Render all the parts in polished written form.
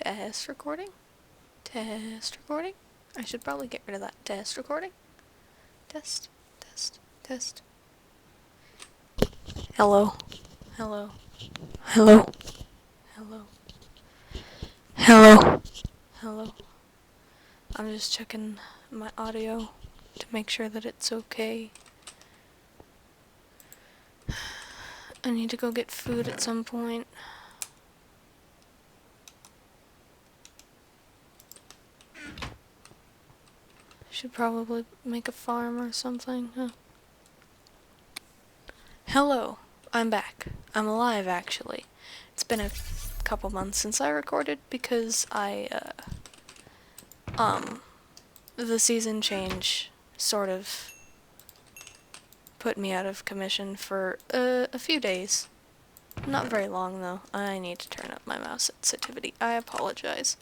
Test recording? Test recording? I should probably get rid of that. Test recording? Test, test, test. Hello. Hello. Hello. Hello. Hello. Hello. I'm just checking my audio to make sure that it's okay. I need to go get food at some point. Should probably make a farm or something. Huh. Hello. I'm back. I'm alive, actually. It's been a couple months since I recorded because the season change sort of put me out of commission for a few days. Not very long, though. I need to turn up my mouse sensitivity. I apologize.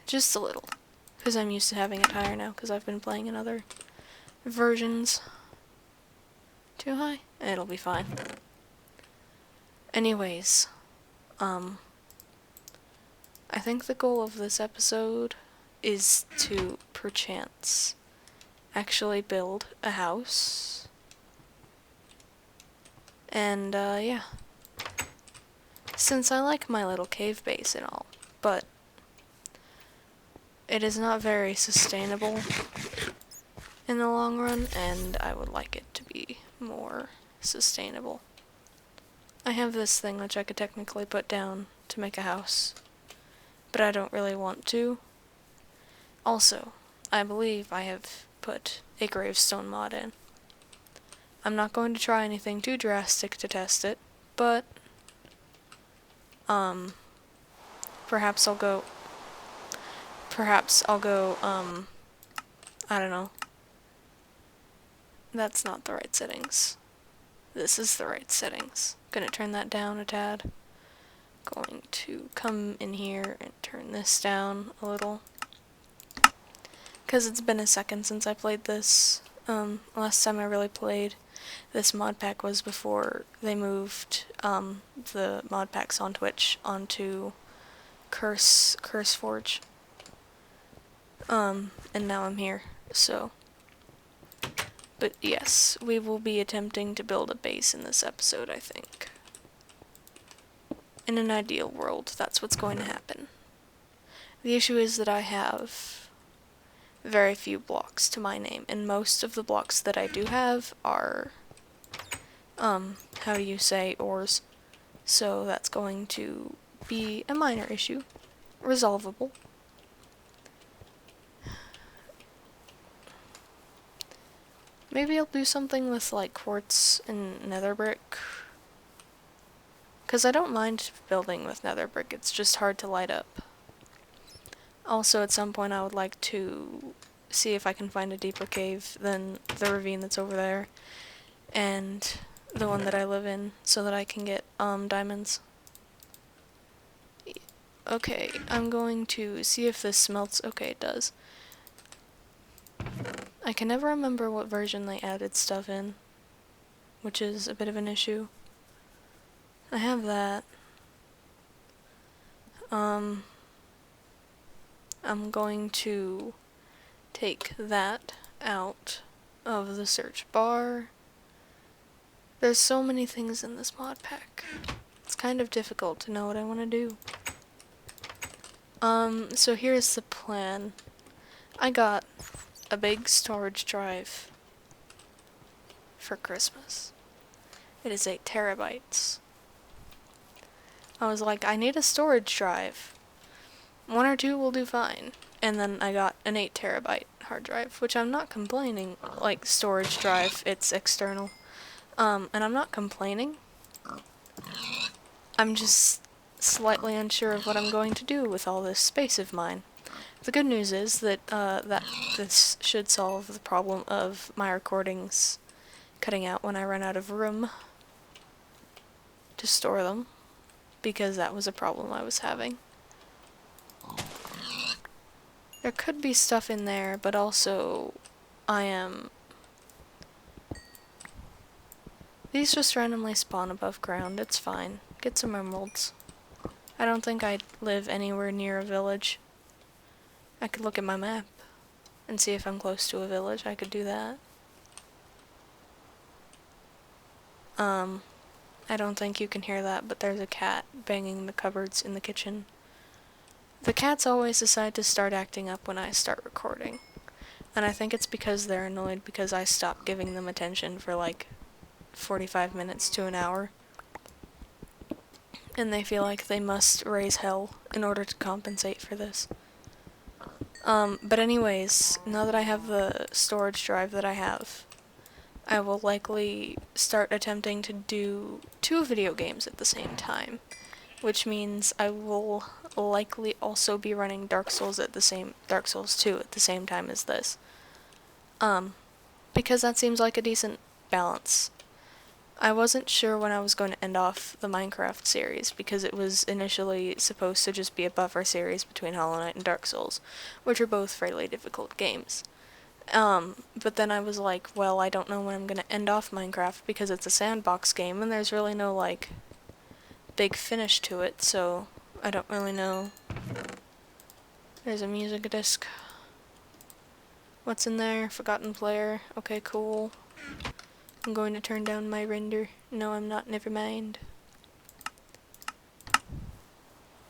Just a little. Because I'm used to having it higher now, because I've been playing in other versions. Too high? It'll be fine. Anyways, I think the goal of this episode is to, perchance, actually build a house. And, yeah. Since I like my little cave base and all, but it is not very sustainable in the long run, and I would like it to be more sustainable. I have this thing which I could technically put down to make a house, but I don't really want to. Also, I believe I have put a gravestone mod in. I'm not going to try anything too drastic to test it, but perhaps I'll go, I don't know. That's not the right settings. This is the right settings. Gonna turn that down a tad. Going to come in here and turn this down a little. Because it's been a second since I played this. Last time I really played this mod pack was before they moved the mod packs on Twitch onto CurseForge. And now I'm here, so. But yes, we will be attempting to build a base in this episode, I think. In an ideal world, that's what's going to happen. The issue is that I have very few blocks to my name, and most of the blocks that I do have are, how do you say, ores. So that's going to be a minor issue. Resolvable. Maybe I'll do something with, like, quartz and nether brick. Because I don't mind building with nether brick, it's just hard to light up. Also, at some point I would like to see if I can find a deeper cave than the ravine that's over there, and the one that I live in, so that I can get, diamonds. Okay, I'm going to see if this smelts. Okay, it does. I can never remember what version they added stuff in, which is a bit of an issue. I have that. I'm going to take that out of the search bar. There's so many things in this mod pack. It's kind of difficult to know what I want to do. So here's the plan. I got a big storage drive for Christmas. It is 8 terabytes. I was like, I need a storage drive. 1 or 2 will do fine. And then I got an 8 terabyte hard drive, which I'm not complaining, like storage drive, it's external. And I'm not complaining. I'm just slightly unsure of what I'm going to do with all this space of mine. The good news is that that this should solve the problem of my recordings cutting out when I run out of room to store them, because that was a problem I was having. There could be stuff in there, but also these just randomly spawn above ground, it's fine. Get some emeralds. I don't think I live anywhere near a village. I could look at my map and see if I'm close to a village. I could do that. I don't think you can hear that, but there's a cat banging the cupboards in the kitchen. The cats always decide to start acting up when I start recording. And I think it's because they're annoyed because I stopped giving them attention for like 45 minutes to an hour. And they feel like they must raise hell in order to compensate for this. But anyways, now that I have the storage drive that I have, I will likely start attempting to do 2 video games at the same time, which means I will likely also be running Dark Souls 2 at the same time as this. Because that seems like a decent balance. I wasn't sure when I was going to end off the Minecraft series, because it was initially supposed to just be a buffer series between Hollow Knight and Dark Souls, which are both fairly difficult games. But then I was like, well, I don't know when I'm gonna end off Minecraft because it's a sandbox game and there's really no, like, big finish to it, so I don't really know. There's a music disc. What's in there? Forgotten player. Okay, cool. I'm going to turn down my render. No, I'm not. Never mind.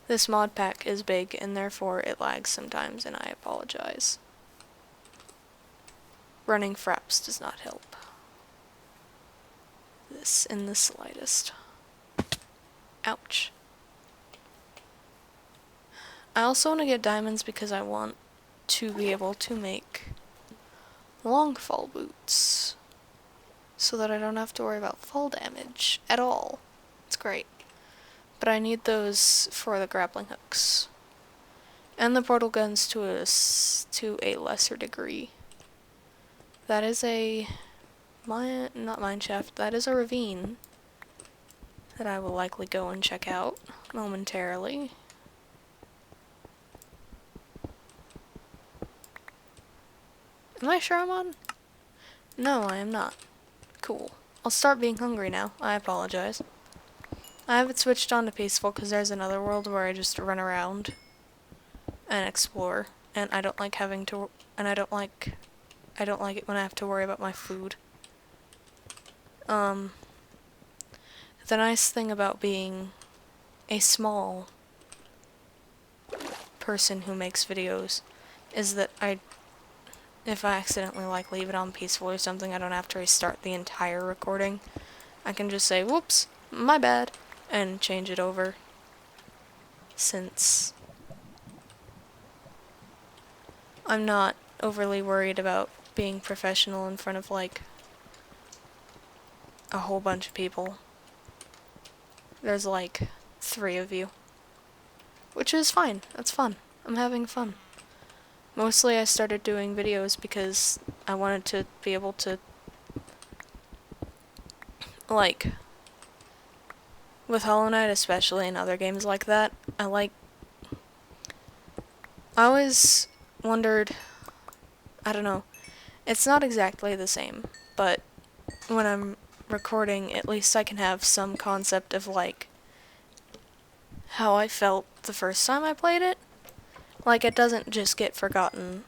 This mod pack is big and therefore it lags sometimes and I apologize. Running Fraps does not help. This in the slightest. Ouch. I also want to get diamonds because I want to be able to make long fall boots so that I don't have to worry about fall damage at all. It's great. But I need those for the grappling hooks. And the portal guns to a lesser degree. That is a not mine shaft, that is a ravine that I will likely go and check out momentarily. Am I sure I'm on? No, I am not. Cool. I'll start being hungry now. I apologize. I have it switched on to peaceful because there's another world where I just run around and explore, and I don't like having to, and I don't like it when I have to worry about my food. The nice thing about being a small person who makes videos is that if I accidentally leave it on peaceful or something, I don't have to restart the entire recording. I can just say, whoops, my bad, and change it over, since I'm not overly worried about being professional in front of, like, a whole bunch of people. There's, like, 3 of you. Which is fine. That's fun. I'm having fun. Mostly I started doing videos because I wanted to be able to, like, with Hollow Knight especially and other games like that, I always wondered, I don't know, it's not exactly the same, but when I'm recording, at least I can have some concept of, like, how I felt the first time I played it. Like, it doesn't just get forgotten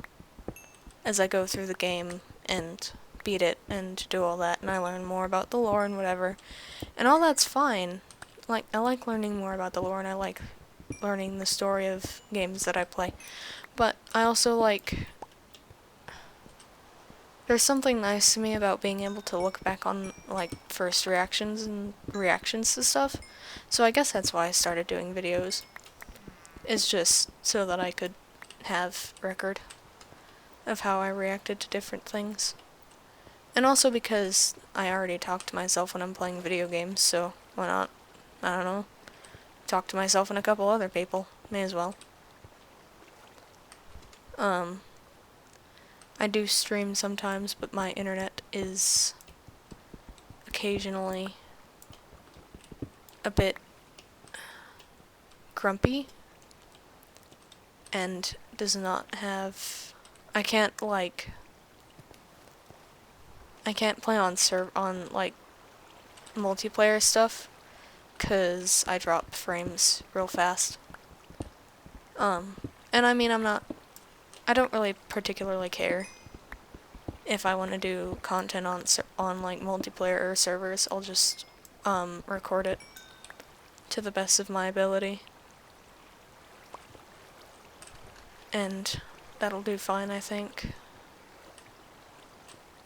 as I go through the game and beat it and do all that, and I learn more about the lore and whatever. And all that's fine. Like, I like learning more about the lore, and I like learning the story of games that I play. But I also like... There's something nice to me about being able to look back on, like, first reactions and reactions to stuff. So I guess that's why I started doing videos. It's just so that I could have record of how I reacted to different things. And also because I already talk to myself when I'm playing video games, so why not? I don't know. Talk to myself and a couple other people. May as well. I do stream sometimes, but my internet is occasionally a bit grumpy and does not have... I can't play on like multiplayer stuff 'cause I drop frames real fast. And I mean, I don't really particularly care. If I want to do content on like multiplayer or servers, I'll just record it to the best of my ability. And that'll do fine, I think.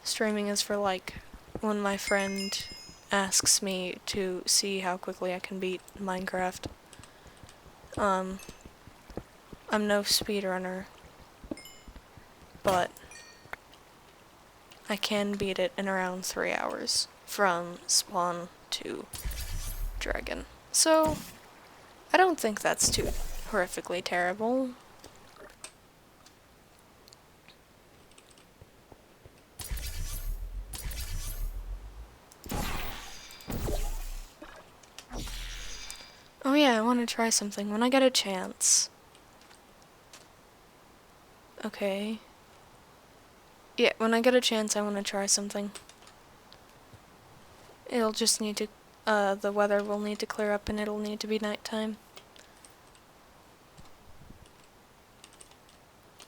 Streaming is for like when my friend asks me to see how quickly I can beat Minecraft. I'm no speedrunner, but I can beat it in around 3 hours from spawn to dragon. So, I don't think that's too horrifically terrible. Oh yeah, I want to try something when I get a chance. Okay. Yeah, when I get a chance, I want to try something. It'll just need to, the weather will need to clear up and it'll need to be nighttime.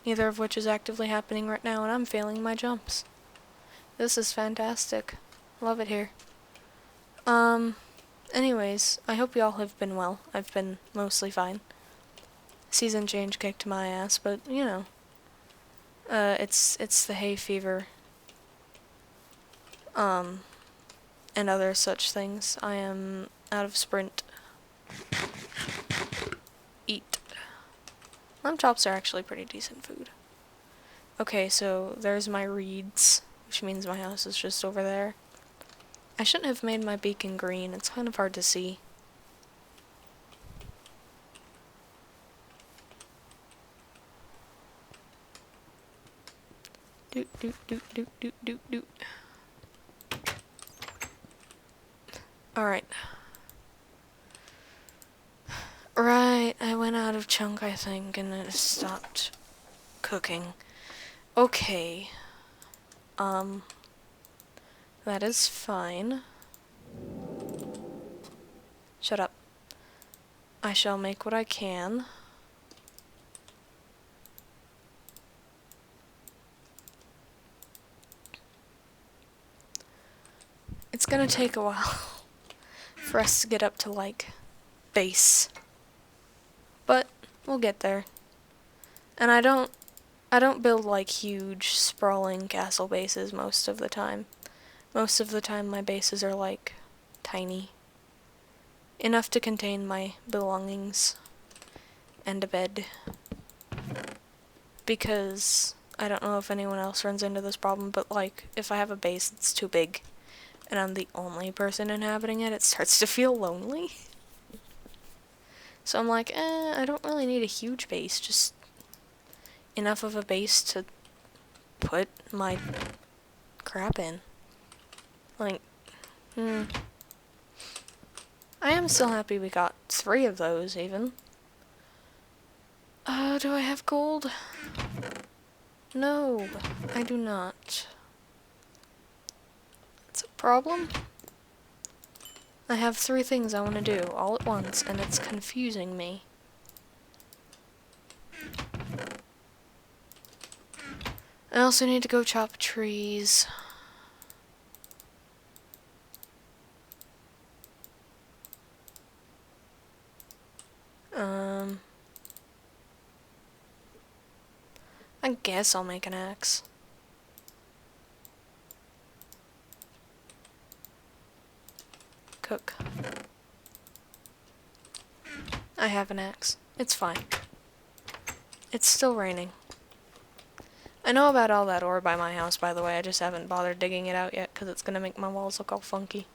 Neither of which is actively happening right now, and I'm failing my jumps. This is fantastic. Love it here. Anyways, I hope y'all have been well. I've been mostly fine. Season change kicked my ass, but, you know. It's the hay fever. And other such things. I am out of sprint. Eat. Lamb chops are actually pretty decent food. Okay, so there's my reeds, which means my house is just over there. I shouldn't have made my beacon green. It's kind of hard to see. Doot doot doot doot doot doot doot. Alright. Right, I went out of chunk, I think, and it stopped cooking. Okay. That is fine. Shut up. I shall make what I can. It's gonna take a while for us to get up to, like, base. But we'll get there. And I don't build, like, huge, sprawling castle bases most of the time. Most of the time my bases are, like, tiny. Enough to contain my belongings and a bed. Because I don't know if anyone else runs into this problem, but, like, if I have a base that's too big and I'm the only person inhabiting it, it starts to feel lonely. So I'm like, I don't really need a huge base, just enough of a base to put my crap in. Like, I am still happy we got 3 of those, even. Do I have gold? No, I do not. It's a problem. I have 3 things I want to do all at once, and it's confusing me. I also need to go chop trees. I guess I'll make an axe. Cook. I have an axe. It's fine. It's still raining. I know about all that ore by my house, by the way. I just haven't bothered digging it out yet because it's gonna make my walls look all funky.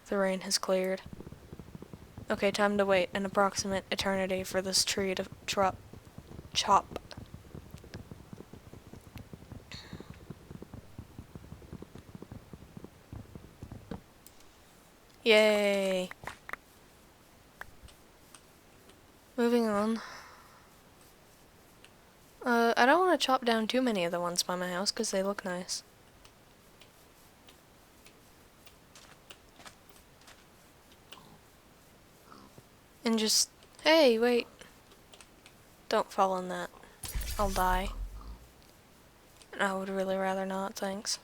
The rain has cleared. Okay, time to wait an approximate eternity for this tree to chop. Yay! Moving on. I don't want to chop down too many of the ones by my house because they look nice. And just, hey, wait. Don't fall in that. I'll die. And I would really rather not, thanks.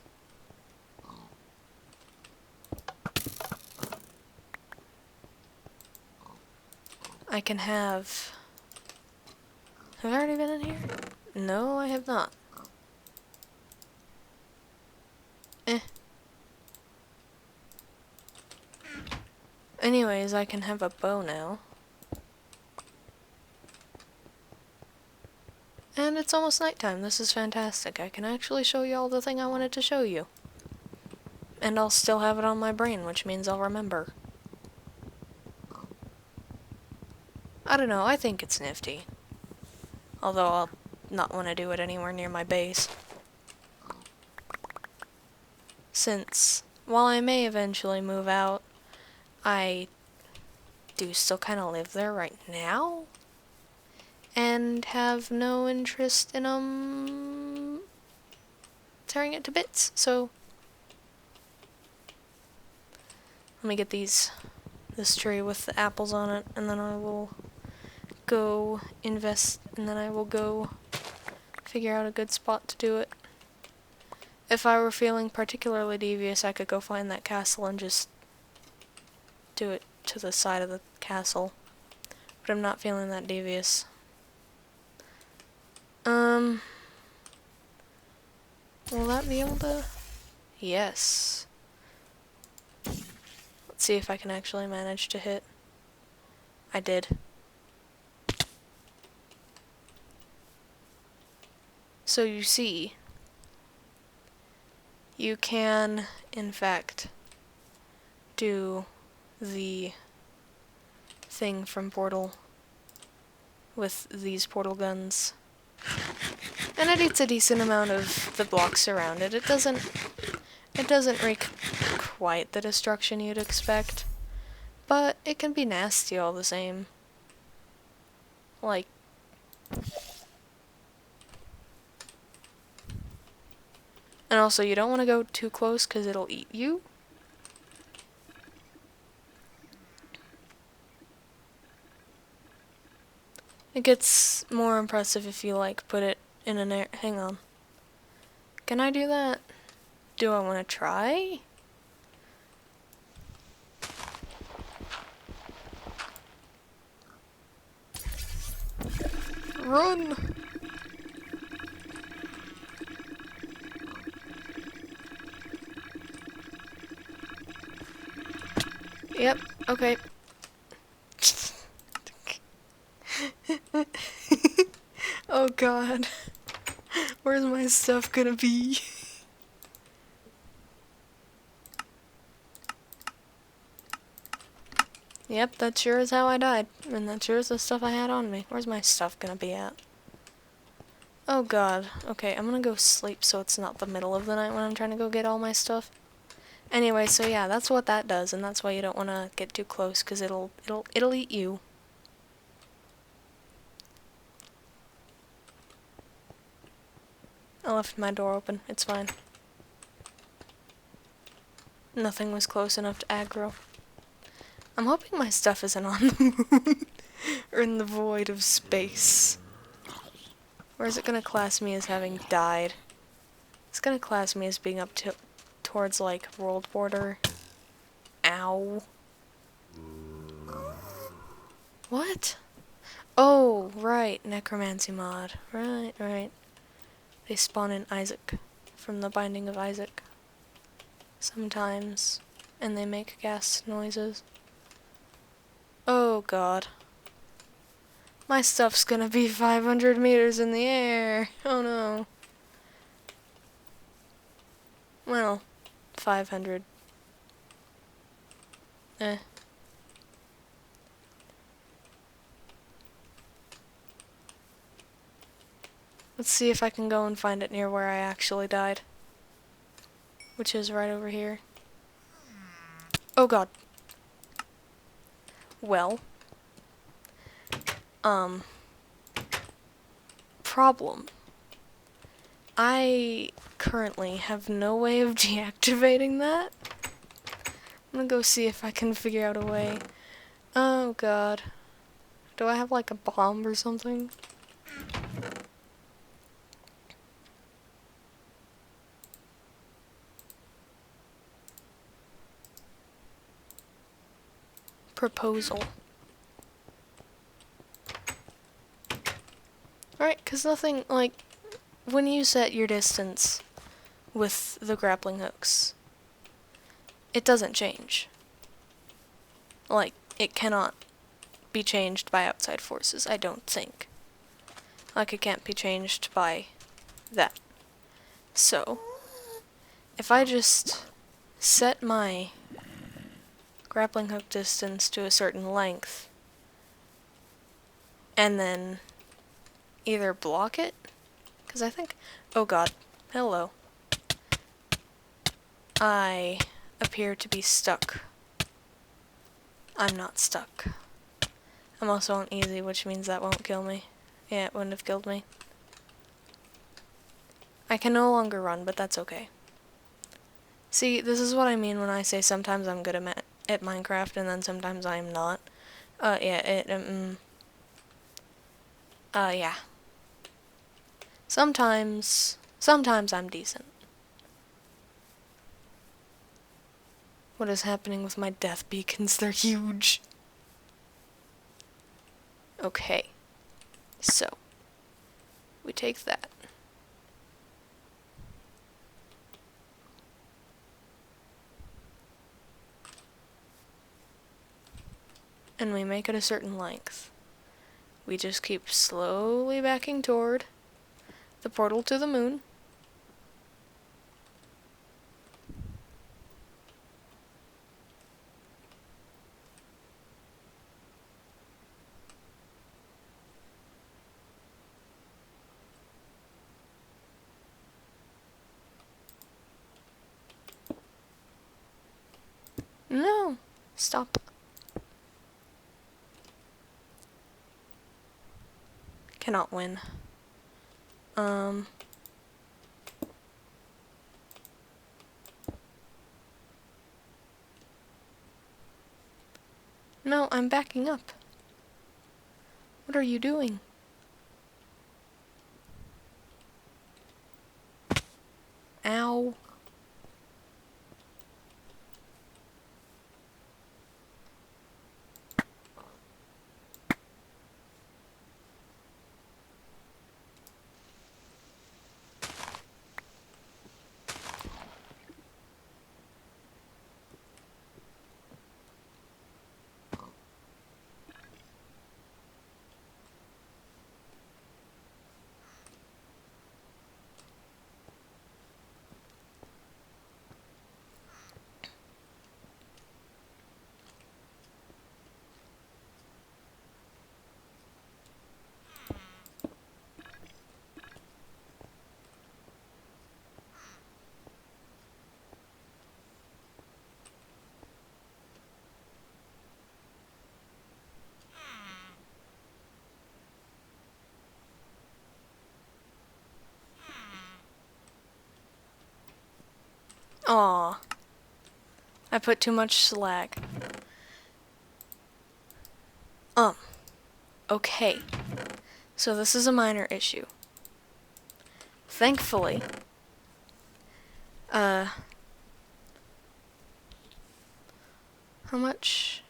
I can have... Have I already been in here? No, I have not. Eh. Anyways, I can have a bow now. And it's almost nighttime. This is fantastic. I can actually show you all the thing I wanted to show you. And I'll still have it on my brain, which means I'll remember. I don't know, I think it's nifty. Although I'll not want to do it anywhere near my base. Since, while I may eventually move out, I do still kind of live there right now. And have no interest in, tearing it to bits, so... Let me get this tree with the apples on it, and then I will go invest, and then I will go figure out a good spot to do it. If I were feeling particularly devious, I could go find that castle and just do it to the side of the castle. But I'm not feeling that devious. Will that be able to? Yes. Let's see if I can actually manage to hit. I did. So you see, you can, in fact, do the thing from Portal with these portal guns. And it eats a decent amount of the blocks around it. It doesn't wreak quite the destruction you'd expect, but it can be nasty all the same. Like, and also you don't want to go too close because it'll eat you. It gets more impressive if you like put it in an air. Hang on. Can I do that? Do I want to try? Run! Yep, okay. Oh god. Where's my stuff gonna be? Yep, that sure is how I died. And that sure is the stuff I had on me. Where's my stuff gonna be at? Oh god. Okay, I'm gonna go sleep so it's not the middle of the night when I'm trying to go get all my stuff. Anyway, so yeah, that's what that does, and that's why you don't want to get too close, because it'll eat you. I left my door open. It's fine. Nothing was close enough to aggro. I'm hoping my stuff isn't on the moon, or in the void of space. Or is it gonna class me as having died? It's gonna class me as being up to towards, like, world border. Ow. What? Oh, right, necromancy mod. Right. They spawn in Isaac, from the Binding of Isaac. Sometimes. And they make gas noises. Oh god. My stuff's gonna be 500 meters in the air. Oh no. Well, 500. Eh. Let's see if I can go and find it near where I actually died. Which is right over here. Oh god. Well. Problem. I currently have no way of deactivating that. I'm gonna go see if I can figure out a way. Oh god. Do I have like a bomb or something? Proposal. Alright, because nothing, like, when you set your distance with the grappling hooks, it doesn't change. Like, it cannot be changed by outside forces, I don't think. Like, it can't be changed by that. So, if I just set my grappling hook distance to a certain length, and then either block it, because I think, oh god, hello. I appear to be stuck. I'm not stuck. I'm also on easy, which means that won't kill me. Yeah, it wouldn't have killed me. I can no longer run, but that's okay. See, this is what I mean when I say sometimes I'm good at Minecraft and then sometimes I'm not. Yeah. Sometimes I'm decent. What is happening with my death beacons? They're huge. Okay. So, we take that. And we make it a certain length. We just keep slowly backing toward the portal to the moon. No! Stop. Cannot win. No, I'm backing up. What are you doing? Ow. Aw. I put too much slag. Okay. So this is a minor issue. Thankfully, how much?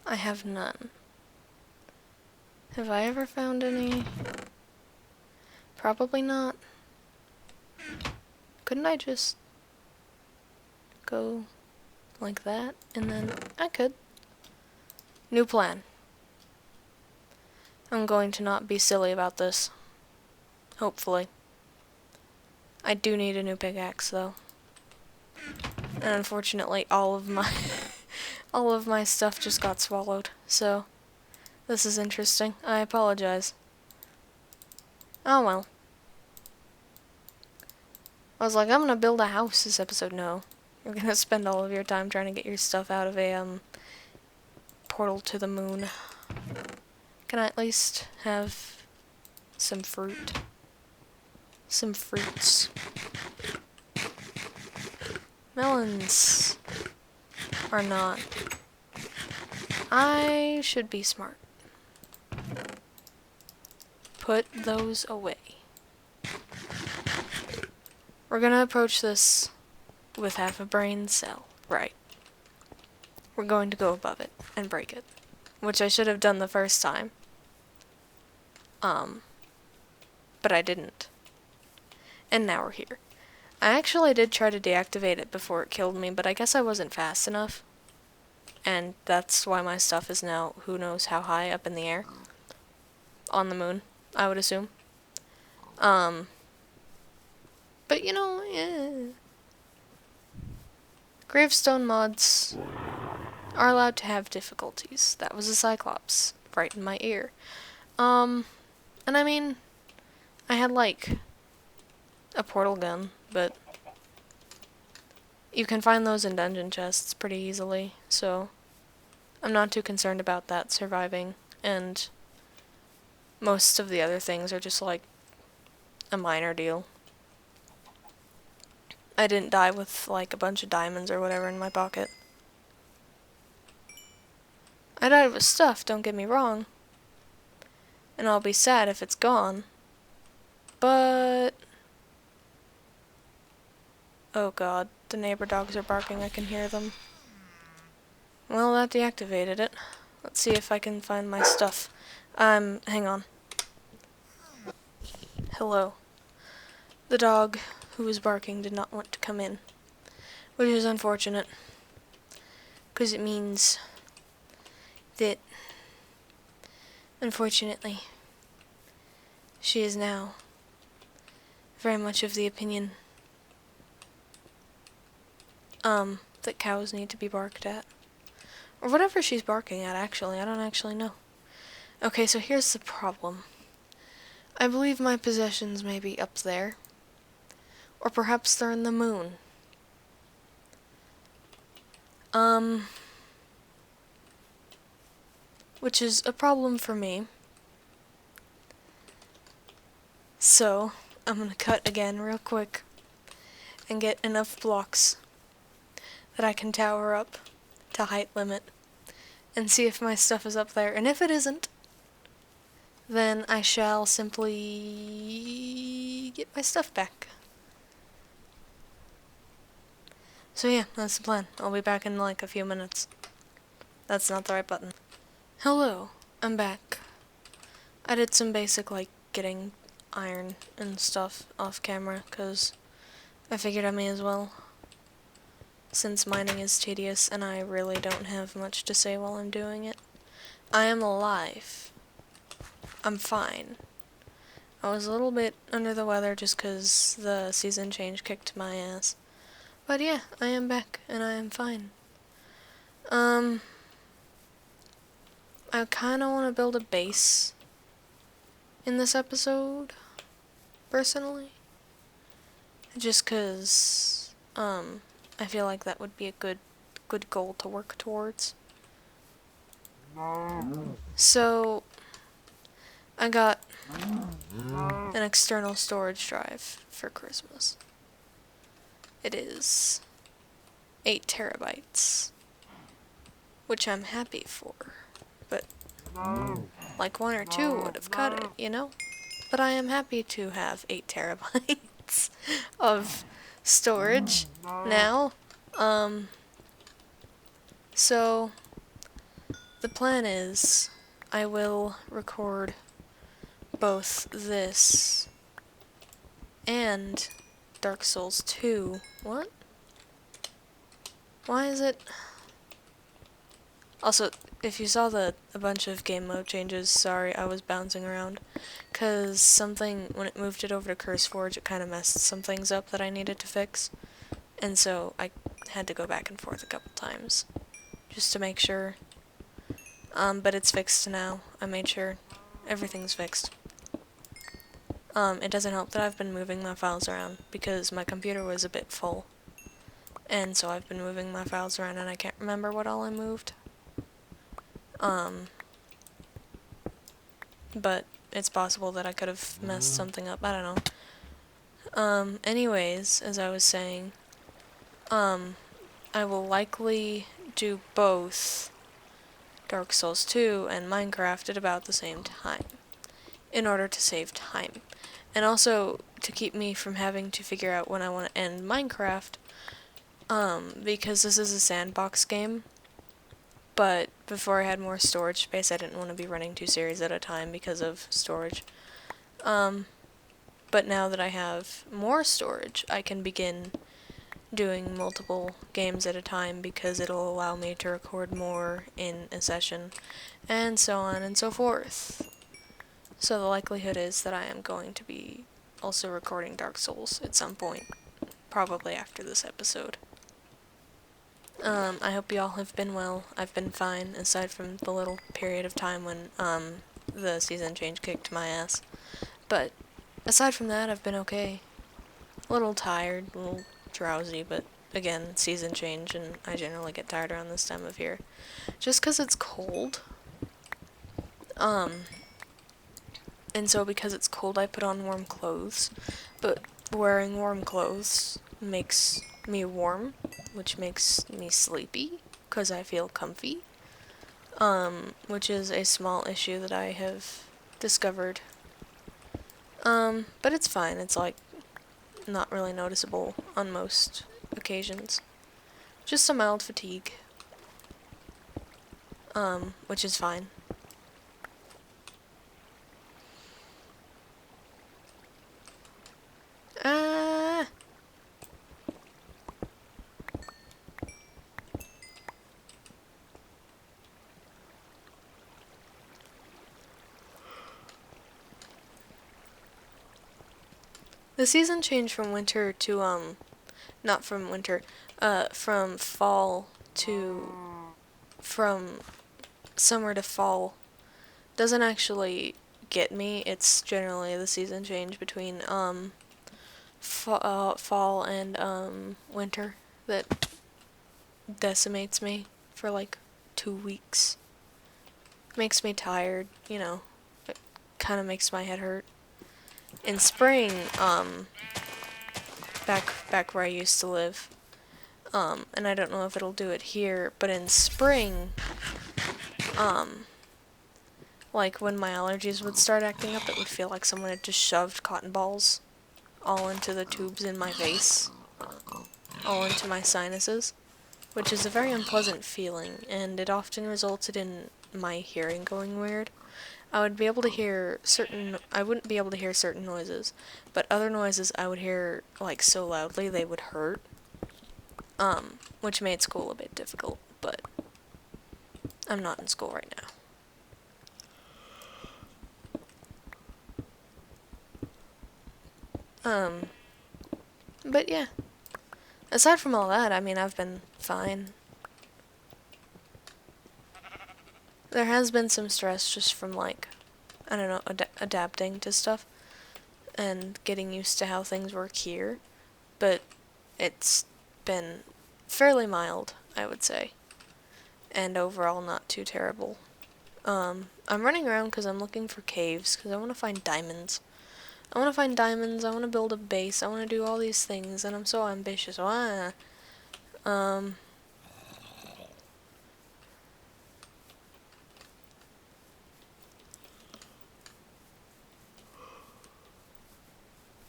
I have none. Have I ever found any? Probably not. Couldn't I just go like that? And then I could. New plan. I'm going to not be silly about this. Hopefully. I do need a new pickaxe though. And unfortunately all of my all of my stuff just got swallowed. So this is interesting. I apologize. Oh well. I was like, I'm gonna build a house this episode. No. You're gonna spend all of your time trying to get your stuff out of a portal to the moon. Can I at least have some fruit? Some fruits. Melons are not I should be smart. Put those away. We're gonna approach this with half a brain cell. Right. We're going to go above it and break it. Which I should have done the first time. But I didn't. And now we're here. I actually did try to deactivate it before it killed me, but I guess I wasn't fast enough. And that's why my stuff is now who knows how high up in the air. On the moon, I would assume. But you know, Gravestone mods are allowed to have difficulties. That was a Cyclops right in my ear. And I mean, I had like a portal gun, but you can find those in dungeon chests pretty easily, so I'm not too concerned about that surviving, and most of the other things are just like a minor deal. I didn't die with like a bunch of diamonds or whatever in my pocket. I died with stuff, don't get me wrong, and I'll be sad if it's gone, but oh god, the neighbor dogs are barking, I can hear them. Well, that deactivated it. Let's see if I can find my stuff. Hang on. Hello. The dog who was barking did not want to come in, which is unfortunate, because it means that, unfortunately, she is now very much of the opinion, that cows need to be barked at. Or whatever she's barking at, actually. I don't actually know. Okay, so here's the problem. I believe my possessions may be up there. Or perhaps they're in the moon. Which is a problem for me. So, I'm gonna cut again real quick and get enough blocks that I can tower up to height limit and see if my stuff is up there. And if it isn't, then I shall simply get my stuff back. So yeah, that's the plan. I'll be back in like a few minutes. That's not the right button. Hello, I'm back. I did some basic like getting iron and stuff off camera because I figured I may as well, since mining is tedious and I really don't have much to say while I'm doing it. I am alive. I'm fine. I was a little bit under the weather just because the season change kicked my ass. But yeah, I am back and I am fine. I kind of want to build a base in this episode, personally. Just because, I feel like that would be a good goal to work towards. So, I got an external storage drive for Christmas. It is 8 terabytes, which I'm happy for, but like 1 or 2 would have cut it, you know? But I am happy to have 8 terabytes of storage now. So the plan is I will record both this and Dark Souls 2. What? Why is it? Also, if you saw a bunch of game mode changes, sorry, I was bouncing around. Cause something, when it moved it over to CurseForge, it kind of messed some things up that I needed to fix. And so I had to go back and forth a couple times, just to make sure. But it's fixed now. I made sure everything's fixed. It doesn't help that I've been moving my files around, because my computer was a bit full. And so I've been moving my files around and I can't remember what all I moved. But it's possible that I could have messed something up, I don't know. Anyways, as I was saying, I will likely do both Dark Souls 2 and Minecraft at about the same time, in order to save time. And also to keep me from having to figure out when I want to end Minecraft, because this is a sandbox game, but before I had more storage space, I didn't want to be running 2 series at a time because of storage. But now that I have more storage, I can begin doing multiple games at a time because it'll allow me to record more in a session, and so on and so forth. So the likelihood is that I am going to be also recording Dark Souls at some point, probably after this episode. I hope you all have been well. I've been fine, aside from the little period of time when, the season change kicked my ass. But, aside from that, I've been okay. A little tired, a little drowsy, but again, season change, and I generally get tired around this time of year. Just 'cause it's cold. And so because it's cold, I put on warm clothes. But wearing warm clothes makes me warm, which makes me sleepy, 'cause I feel comfy. Which is a small issue that I have discovered. But it's fine. It's like not really noticeable on most occasions. Just a mild fatigue. Which is fine. The season changed from winter to, not from winter, from fall to, from summer to fall doesn't actually get me. It's generally the season change between, fall and, winter that decimates me for like 2 weeks. Makes me tired, you know. It kind of makes my head hurt. In spring, back where I used to live, and I don't know if it'll do it here, but in spring, like when my allergies would start acting up, it would feel like someone had just shoved cotton balls all into the tubes in my face, all into my sinuses, which is a very unpleasant feeling, and it often resulted in my hearing going weird. I wouldn't be able to hear certain noises, but other noises I would hear, like, so loudly they would hurt, which made school a bit difficult, but I'm not in school right now. But yeah. Aside from all that, I mean, I've been fine. There has been some stress just from, like, I don't know, adapting to stuff and getting used to how things work here, but it's been fairly mild, I would say, and overall not too terrible. I'm running around because I'm looking for caves, because I want to find diamonds. I want to build a base, I want to do all these things, and I'm so ambitious.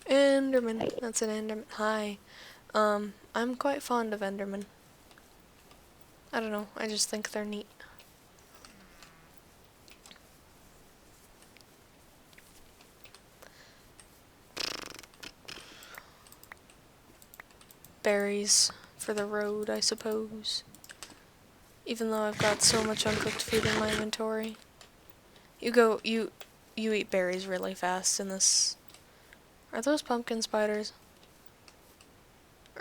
Enderman. That's an Enderman. Hi. I'm quite fond of Enderman. I don't know, I just think they're neat. Berries for the road, I suppose. Even though I've got so much uncooked food in my inventory. You eat berries really fast in this. Are those pumpkin spiders?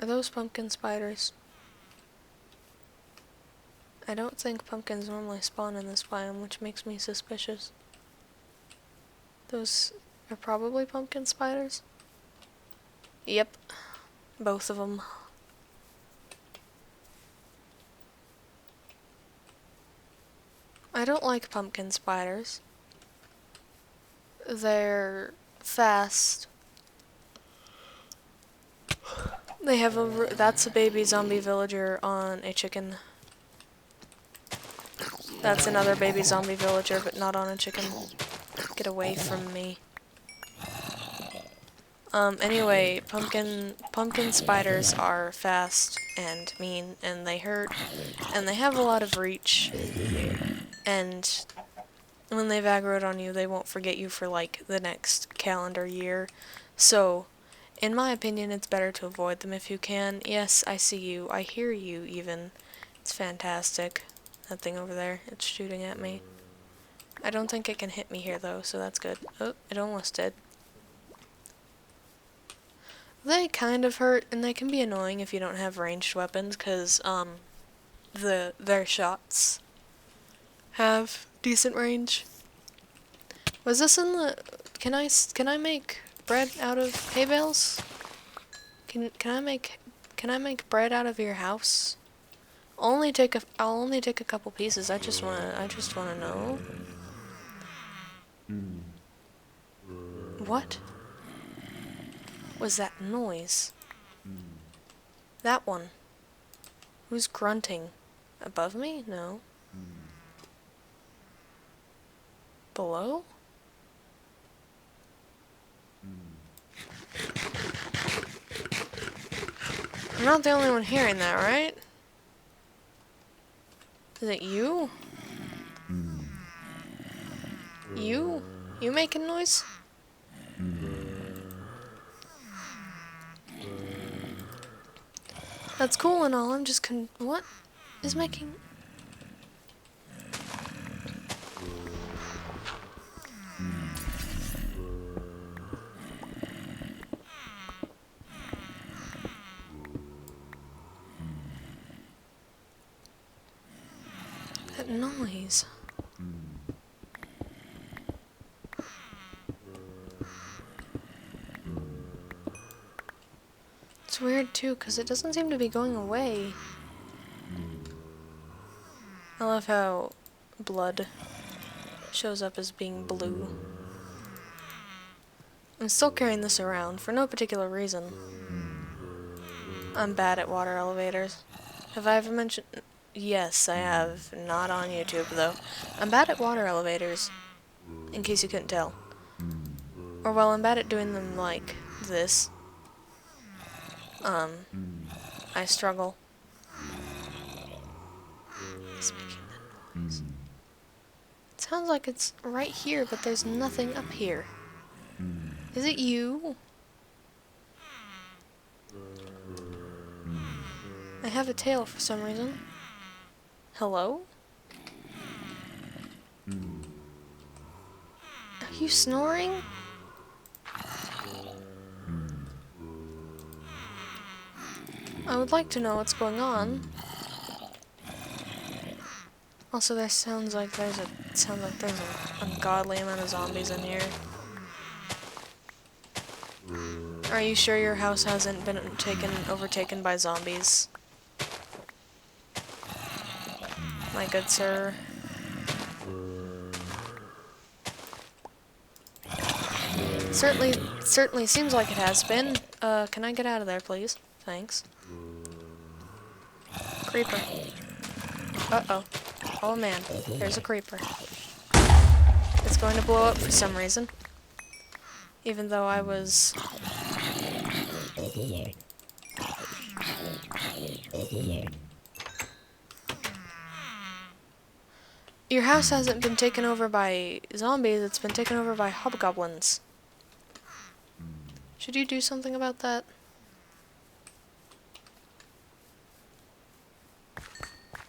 Are those pumpkin spiders? I don't think pumpkins normally spawn in this biome, which makes me suspicious. Those are probably pumpkin spiders? Yep. Both of them. I don't like pumpkin spiders. They're fast. They have that's a baby zombie villager on a chicken. That's another baby zombie villager, but not on a chicken. Get away from me. Anyway, pumpkin spiders are fast and mean, and they hurt, and they have a lot of reach, and when they've aggroed on you, they won't forget you for, like, the next calendar year. So, in my opinion, it's better to avoid them if you can. Yes, I see you. I hear you, even. It's fantastic. That thing over there, it's shooting at me. I don't think it can hit me here, though, so that's good. Oh, it almost did. They kind of hurt, and they can be annoying if you don't have ranged weapons, because, their shots have decent range. Was this in the... Can I make bread out of hay bales? Can I make bread out of your house? I'll only take a couple pieces. I just wanna know. What was that noise? That one. Who's grunting? Above me? No. Below? I'm not the only one hearing that, right? Is it you? You? You making noise? That's cool and all, I'm just what is making... that noise? It's weird too, because it doesn't seem to be going away. I love how blood shows up as being blue. I'm still carrying this around for no particular reason. I'm bad at water elevators. Have I ever mentioned... Yes, I have. Not on YouTube, though. I'm bad at water elevators, in case you couldn't tell. Or, well, I'm bad at doing them like this. I struggle. It's making that noise. It sounds like it's right here, but there's nothing up here. Is it you? I have a tail for some reason. Hello? Are you snoring? I would like to know what's going on. Also, there sounds like there's an ungodly amount of zombies in here. Are you sure your house hasn't been overtaken by zombies? My good sir. Certainly seems like it has been. Can I get out of there, please? Thanks. Creeper. Uh-oh. Oh man, there's a creeper. It's going to blow up for some reason. Even though I was... Your house hasn't been taken over by zombies, it's been taken over by hobgoblins. Should you do something about that?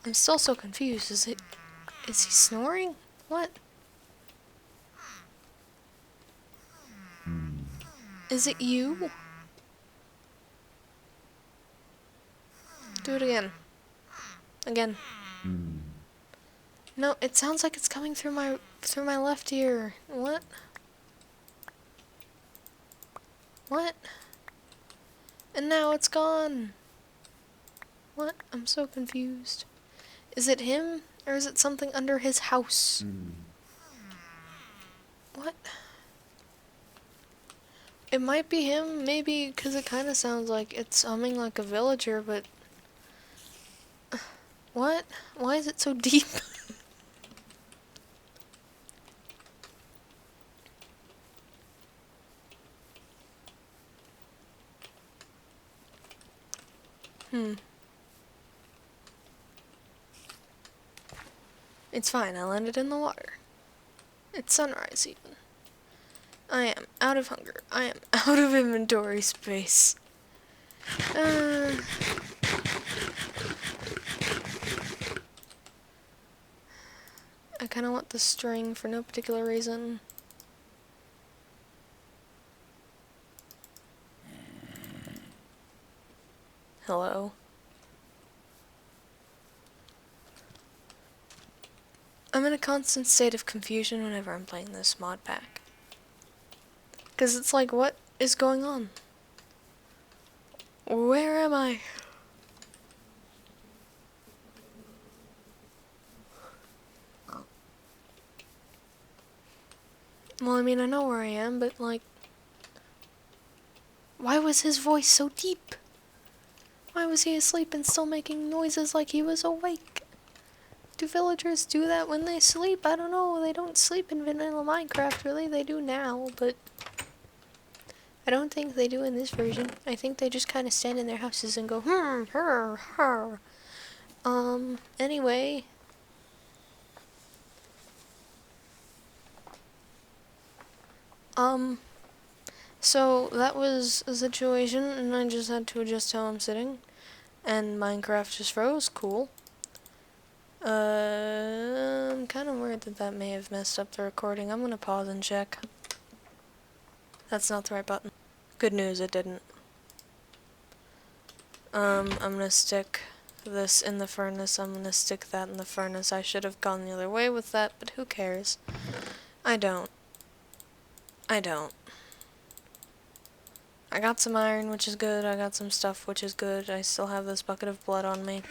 I'm still so confused. Is he snoring? What? Is it you? Do it again. Again. No, it sounds like it's coming through my left ear. What? What? And now it's gone. What? I'm so confused. Is it him, or is it something under his house? What? It might be him, maybe, because it kind of sounds like it's humming like a villager, but... What? Why is it so deep? It's fine, I landed in the water. It's sunrise even. I am out of hunger. I am out of inventory space. I kind of want the string for no particular reason. Hello? I'm in a constant state of confusion whenever I'm playing this mod pack. Because it's like, what is going on? Where am I? Well, I mean, I know where I am, but like... Why was his voice so deep? Why was he asleep and still making noises like he was awake? Do villagers do that when they sleep? I don't know. They don't sleep in vanilla Minecraft, really. They do now, but... I don't think they do in this version. I think they just kind of stand in their houses and go, her. Anyway. So that was a situation, and I just had to adjust how I'm sitting. And Minecraft just froze. Cool. I'm kind of worried that that may have messed up the recording. I'm gonna pause and check. That's not the right button. Good news, it didn't. I'm gonna stick this in the furnace. I'm gonna stick that in the furnace. I should have gone the other way with that, but who cares? I don't. I got some iron, which is good. I got some stuff, which is good. I still have this bucket of blood on me.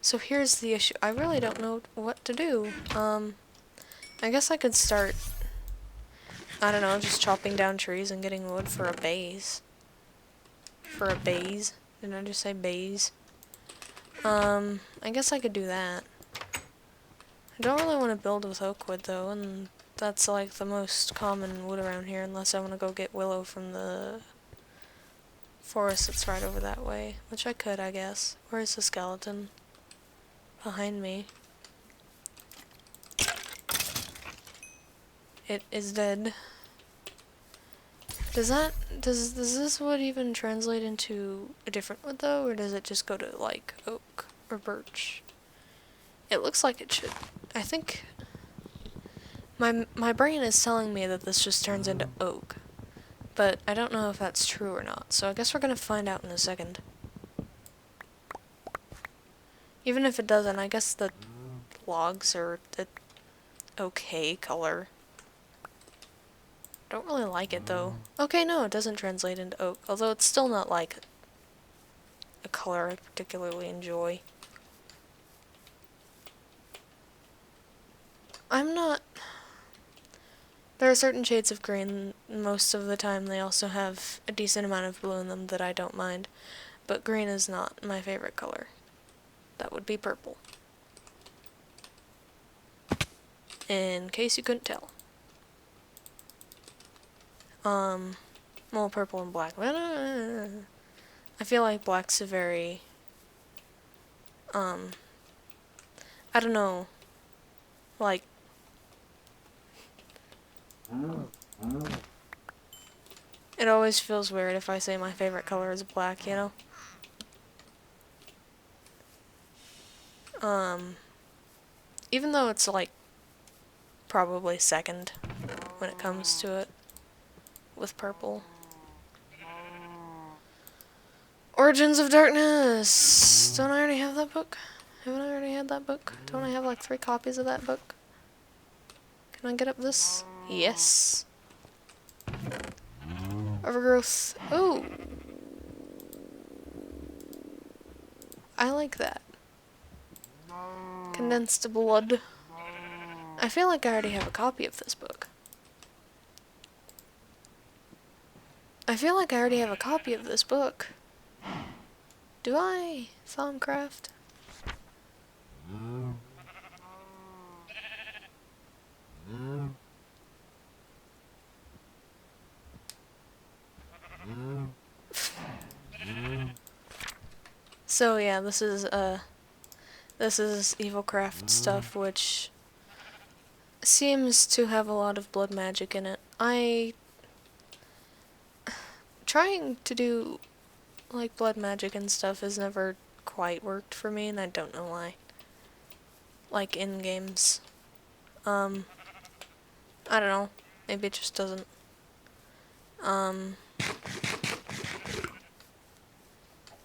So here's the issue. I really don't know what to do. I guess I could start, I don't know, just chopping down trees and getting wood for a base. For a base? Didn't I just say base? I guess I could do that. I don't really want to build with oak wood though, and that's like the most common wood around here, unless I want to go get willow from the forest that's right over that way, which I could, I guess. Where's the skeleton? Behind me. It is dead. Does this wood even translate into a different wood though, or does it just go to like oak or birch? It looks like it should. I think my brain is telling me that this just turns into oak, but I don't know if that's true or not, so I guess we're gonna find out in a second. Even if it doesn't, I guess the logs are the okay color. Don't really like it though. Okay, no, it doesn't translate into oak, although it's still not like a color I particularly enjoy. There are certain shades of green, most of the time they also have a decent amount of blue in them that I don't mind, but green is not my favorite color. That would be purple. In case you couldn't tell. Well, purple and black. I feel like black's a very, I don't know, like, it always feels weird if I say my favorite color is black, you know? Even though it's like, probably second when it comes to it with purple. Origins of Darkness! Don't I already have that book? Haven't I already had that book? Don't I have like 3 copies of that book? Can I get up this? Yes. Overgrowth. Oh! I like that. Condensed blood. I feel like I already have a copy of this book. Do I? Thaumcraft? So yeah, this is Evilcraft stuff, which seems to have a lot of blood magic in it. Trying to do like blood magic and stuff has never quite worked for me, and I don't know why. Like in games. I don't know. Maybe it just doesn't.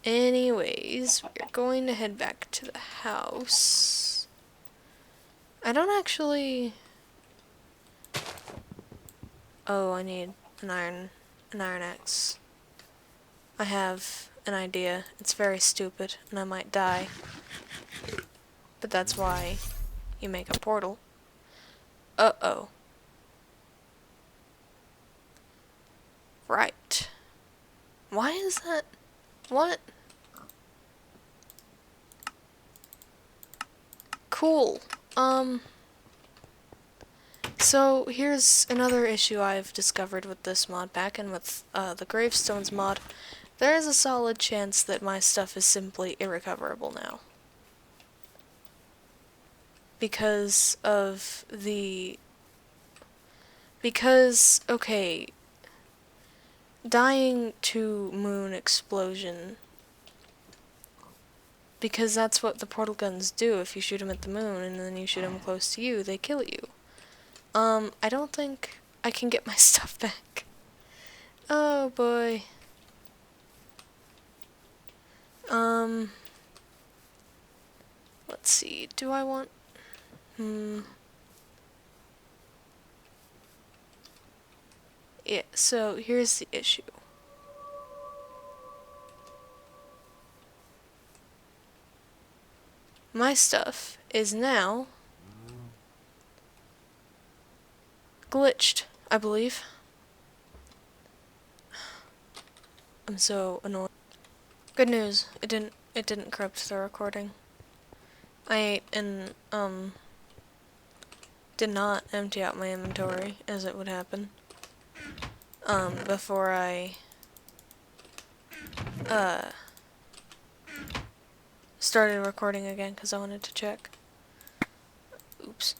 Anyways, we're going to head back to the house. I don't actually... Oh, I need an iron axe. I have an idea. It's very stupid, and I might die. But that's why you make a portal. Uh-oh. Right. Why is that? What? Cool. So here's another issue I've discovered with this mod pack and with the Gravestones mod. There is a solid chance that my stuff is simply irrecoverable now. Because of the... Because, okay, dying to moon explosion, because that's what the portal guns do. If you shoot them at the moon and then you shoot them close to you, they kill you. I don't think I can get my stuff back. Oh boy. Let's see, do I want... Yeah, so here's the issue. My stuff is now glitched, I believe. I'm so annoyed. Good news, it didn't corrupt the recording. I ate and did not empty out my inventory as it would happen. Before I started recording again because I wanted to check. Oops.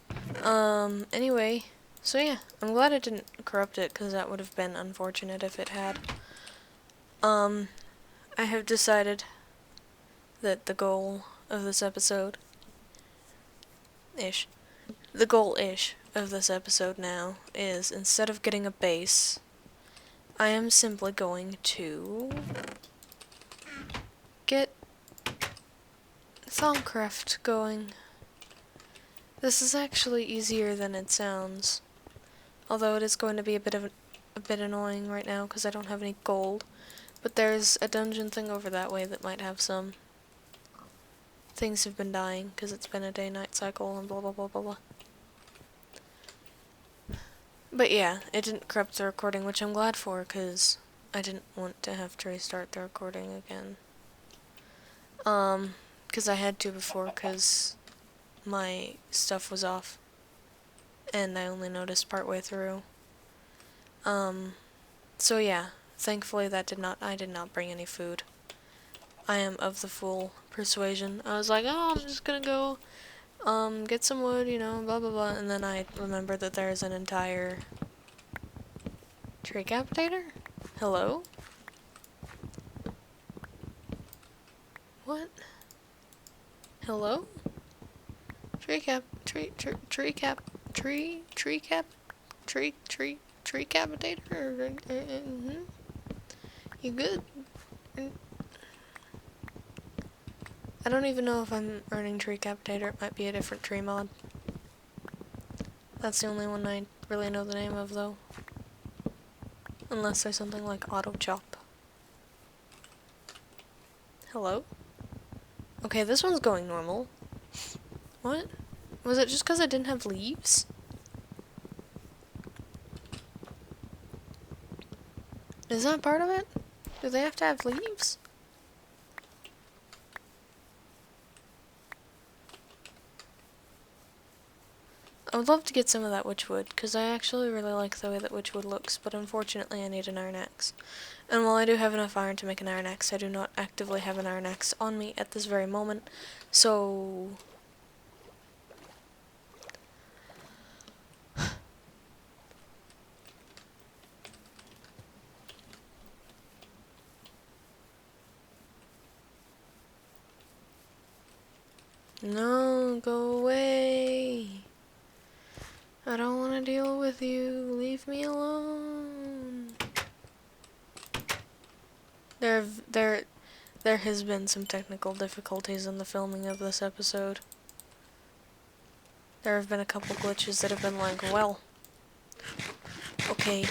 Anyway, so yeah, I'm glad it didn't corrupt it because that would have been unfortunate if it had. I have decided that the goal of this episode the goal-ish of this episode now is, instead of getting a base, I am simply going to get Thaumcraft going. This is actually easier than it sounds, although it is going to be a bit annoying right now because I don't have any gold. But there's a dungeon thing over that way that might have some. Things have been dying because it's been a day-night cycle and blah blah blah blah blah. But yeah, it didn't corrupt the recording, which I'm glad for because I didn't want to have to restart the recording again. Because I had to before because my stuff was off and I only noticed partway through. So yeah, thankfully I did not bring any food. I am of the full persuasion. I was like, oh, I'm just gonna go, get some wood, you know, blah blah blah, and then I remembered that there's an entire tree capitator? Hello? What? Hello? Tree capitator? You good? I don't even know if I'm earning tree capitator. It might be a different tree mod. That's the only one I really know the name of, though. Unless there's something like auto chop. Hello? Okay, this one's going normal. What? Was it just because I didn't have leaves? Is that part of it? Do they have to have leaves? I would love to get some of that witchwood, because I actually really like the way that witchwood looks, but unfortunately I need an iron axe. And while I do have enough iron to make an iron axe, I do not actively have an iron axe on me at this very moment, so... No, go away. I don't want to deal with you. Leave me alone. There has been some technical difficulties in the filming of this episode. There have been a couple glitches that have been like, well, okay.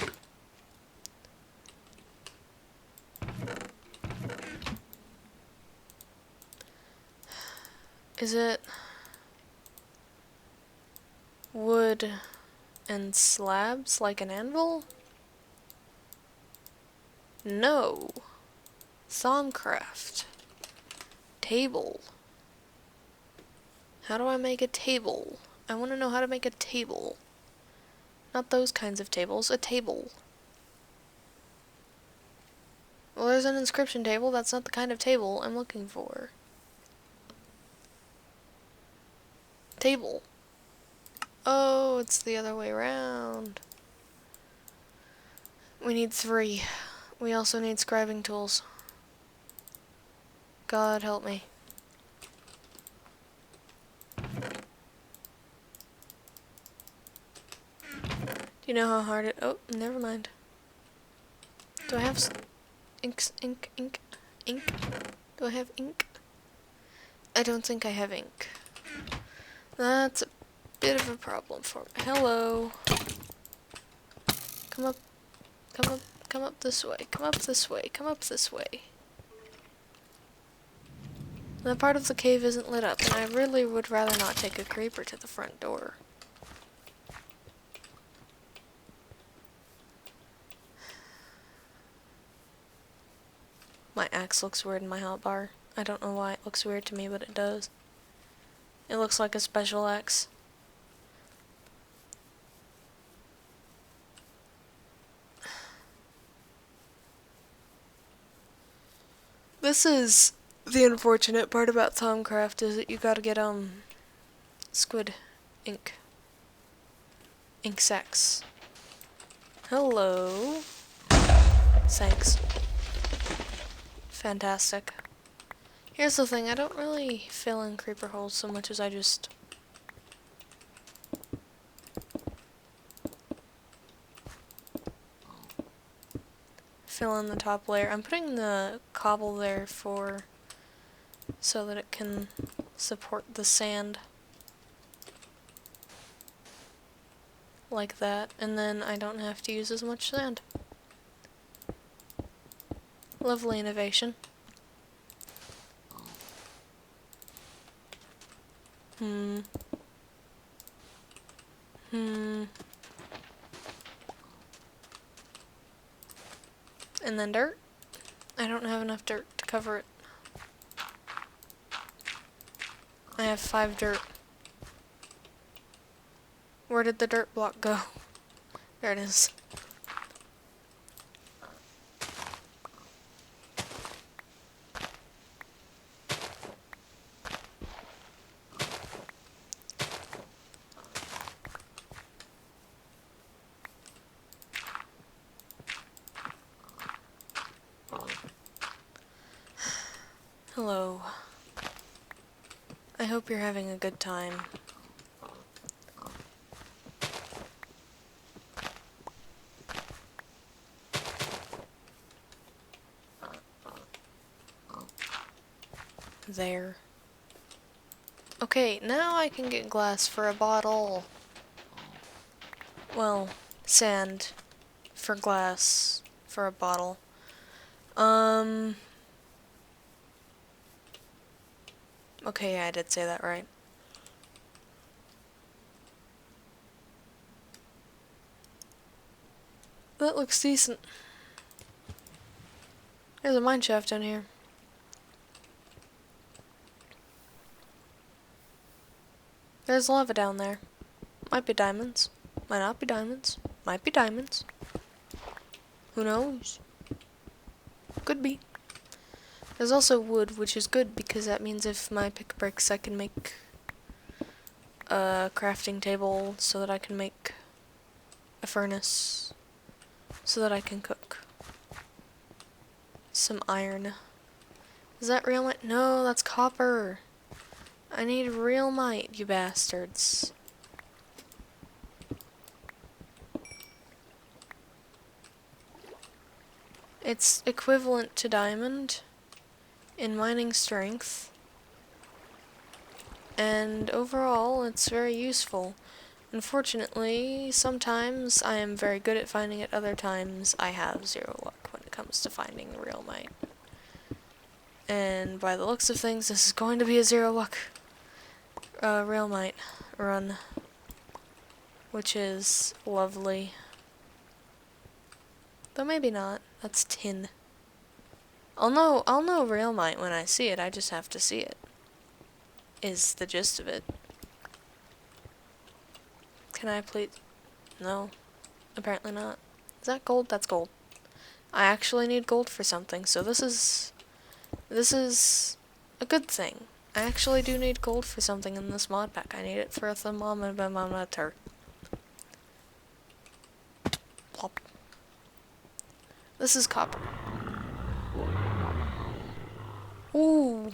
Is it wood and slabs like an anvil? No. Thaumcraft. Table. How do I make a table? I want to know how to make a table. Not those kinds of tables, a table. Well, there's an inscription table, that's not the kind of table I'm looking for. Table. Oh, it's the other way around. We need 3. We also need scribing tools. God help me. Do you know how hard it... Oh, never mind. Do I have ink? Do I have ink? I don't think I have ink. That's a bit of a problem for me. Hello. Come up this way. Come up this way. Come up this way. That part of the cave isn't lit up, and I really would rather not take a creeper to the front door. My axe looks weird in my hotbar. I don't know why it looks weird to me, but it does. It looks like a special axe. This is the unfortunate part about Thaumcraft, is that you gotta get, squid ink. Ink sacks. Hello. Thanks. Fantastic. Here's the thing, I don't really fill in creeper holes so much as I just... fill in the top layer. I'm putting the cobble there so that it can support the sand. Like that, and then I don't have to use as much sand. Lovely innovation. And then dirt. I don't have enough dirt to cover it. I have 5 dirt. Where did the dirt block go? There it is. Hello. I hope you're having a good time. There. Okay, now I can get glass for a bottle. Well, sand for glass for a bottle. Okay, yeah, I did say that right. That looks decent. There's a mine shaft down here. There's lava down there. Might be diamonds. Might not be diamonds. Might be diamonds. Who knows? Could be. There's also wood, which is good because that means if my pick breaks, I can make a crafting table so that I can make a furnace so that I can cook. Some iron. Is that real might? No, that's copper. I need real might, you bastards. It's equivalent to diamond in mining strength, and overall it's very useful. Unfortunately, sometimes I am very good at finding it, other times I have zero luck when it comes to finding real might. And by the looks of things, this is going to be a zero luck real might run, which is lovely. Though maybe not. That's tin. I'll know real might when I see it. I just have to see it. Is the gist of it. Can I please? No. Apparently not. Is that gold? That's gold. I actually need gold for something, so this is a good thing. I actually do need gold for something in this mod pack. I need it for a thermometer. Plop. This is copper. Ooh.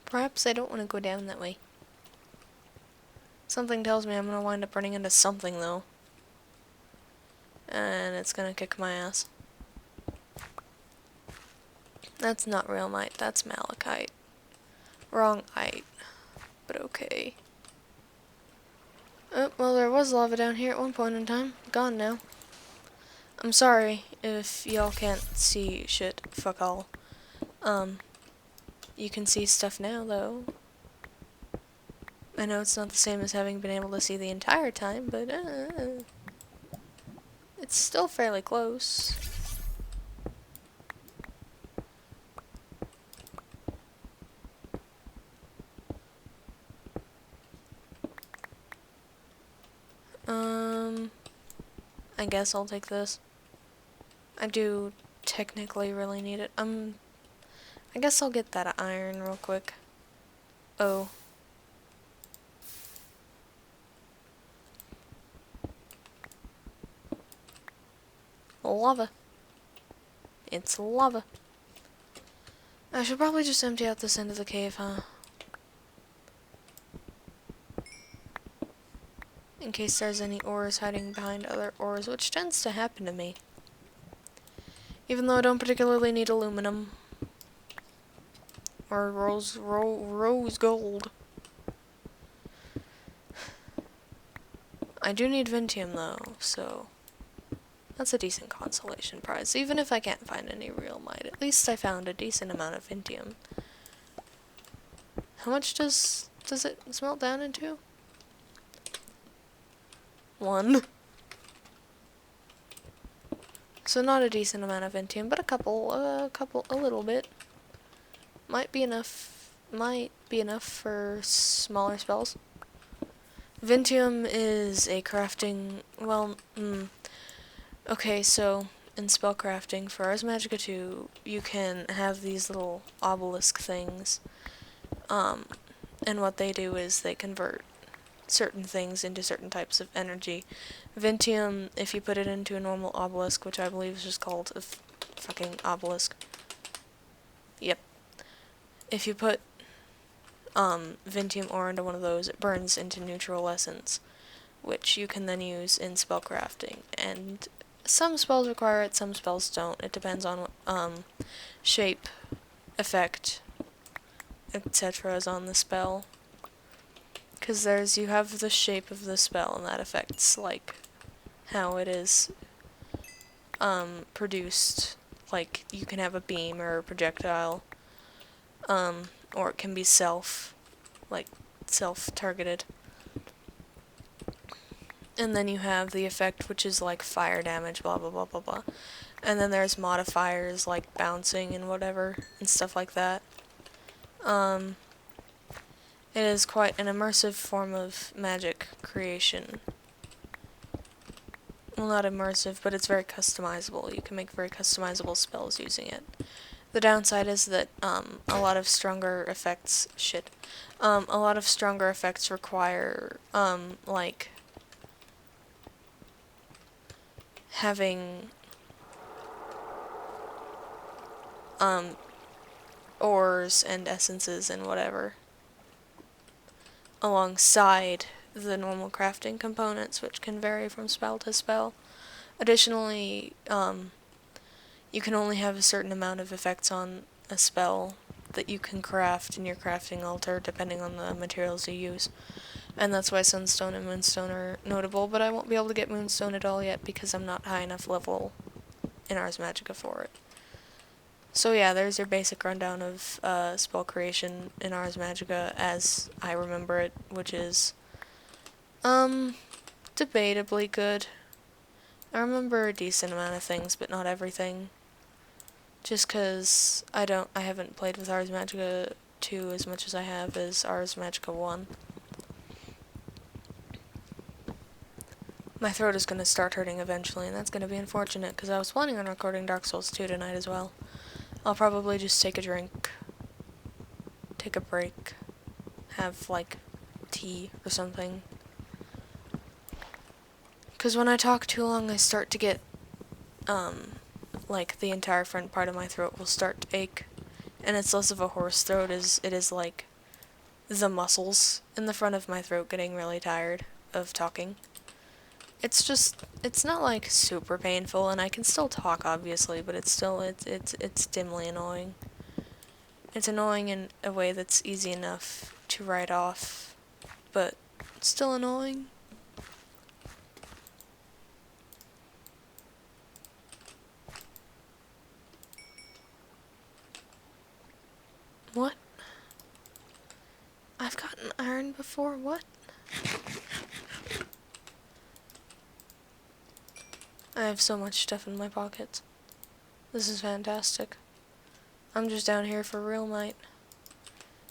Perhaps I don't want to go down that way. Something tells me I'm going to wind up running into something, though. And it's going to kick my ass. That's not real might, that's malachite. Wrong-ite. But okay. Oh, well, there was lava down here at one point in time. Gone now. I'm sorry if y'all can't see shit. Fuck all. You can see stuff now, though. I know it's not the same as having been able to see the entire time, but it's still fairly close. I guess I'll take this. I do technically really need it. I guess I'll get that iron real quick. Oh. Lava. It's lava. I should probably just empty out this end of the cave, huh? In case there's any ores hiding behind other ores, which tends to happen to me. Even though I don't particularly need aluminum. Or rose gold. I do need Vintium though, so that's a decent consolation prize. Even if I can't find any real might, at least I found a decent amount of Vintium. How much does it smelt down into? 1. So not a decent amount of Vintium, but a little bit. Might be enough for smaller spells. Vintium is a crafting, well, okay, so in spellcrafting for Ars Magica 2, you can have these little obelisk things, and what they do is they convert certain things into certain types of energy. Vintium, if you put it into a normal obelisk, which I believe is just called a fucking obelisk. Yep. If you put Vintium ore into one of those, it burns into neutral essence, which you can then use in spellcrafting. And some spells require it, some spells don't. It depends on what shape, effect, etc. is on the spell. Because you have the shape of the spell, and that affects, like, how it is produced. Like, you can have a beam or a projectile, or it can be self-targeted. And then you have the effect, which is, like, fire damage, blah blah blah blah blah. And then there's modifiers, like bouncing and whatever, and stuff like that. It is quite an immersive form of magic creation. Well, not immersive, but it's very customizable. You can make very customizable spells using it. The downside is that a lot of stronger effects require like having ores and essences and whatever alongside the normal crafting components, which can vary from spell to spell. Additionally, you can only have a certain amount of effects on a spell that you can craft in your crafting altar, depending on the materials you use. And that's why Sunstone and Moonstone are notable, but I won't be able to get Moonstone at all yet because I'm not high enough level in Ars Magica for it. So yeah, there's your basic rundown of spell creation in Ars Magica as I remember it, which is, debatably good. I remember a decent amount of things, but not everything. Just because I haven't played with Ars Magica 2 as much as I have as Ars Magica 1. My throat is going to start hurting eventually, and that's going to be unfortunate, because I was planning on recording Dark Souls 2 tonight as well. I'll probably just take a drink, take a break, have, like, tea or something. Because when I talk too long, I start to get, like, the entire front part of my throat will start to ache. And it's less of a hoarse throat as it is, like, the muscles in the front of my throat getting really tired of talking. It's not, like, super painful, and I can still talk, obviously, but it's dimly annoying. It's annoying in a way that's easy enough to write off, but still annoying. What? I've gotten iron before? What? I have so much stuff in my pockets. This is fantastic. I'm just down here for real might.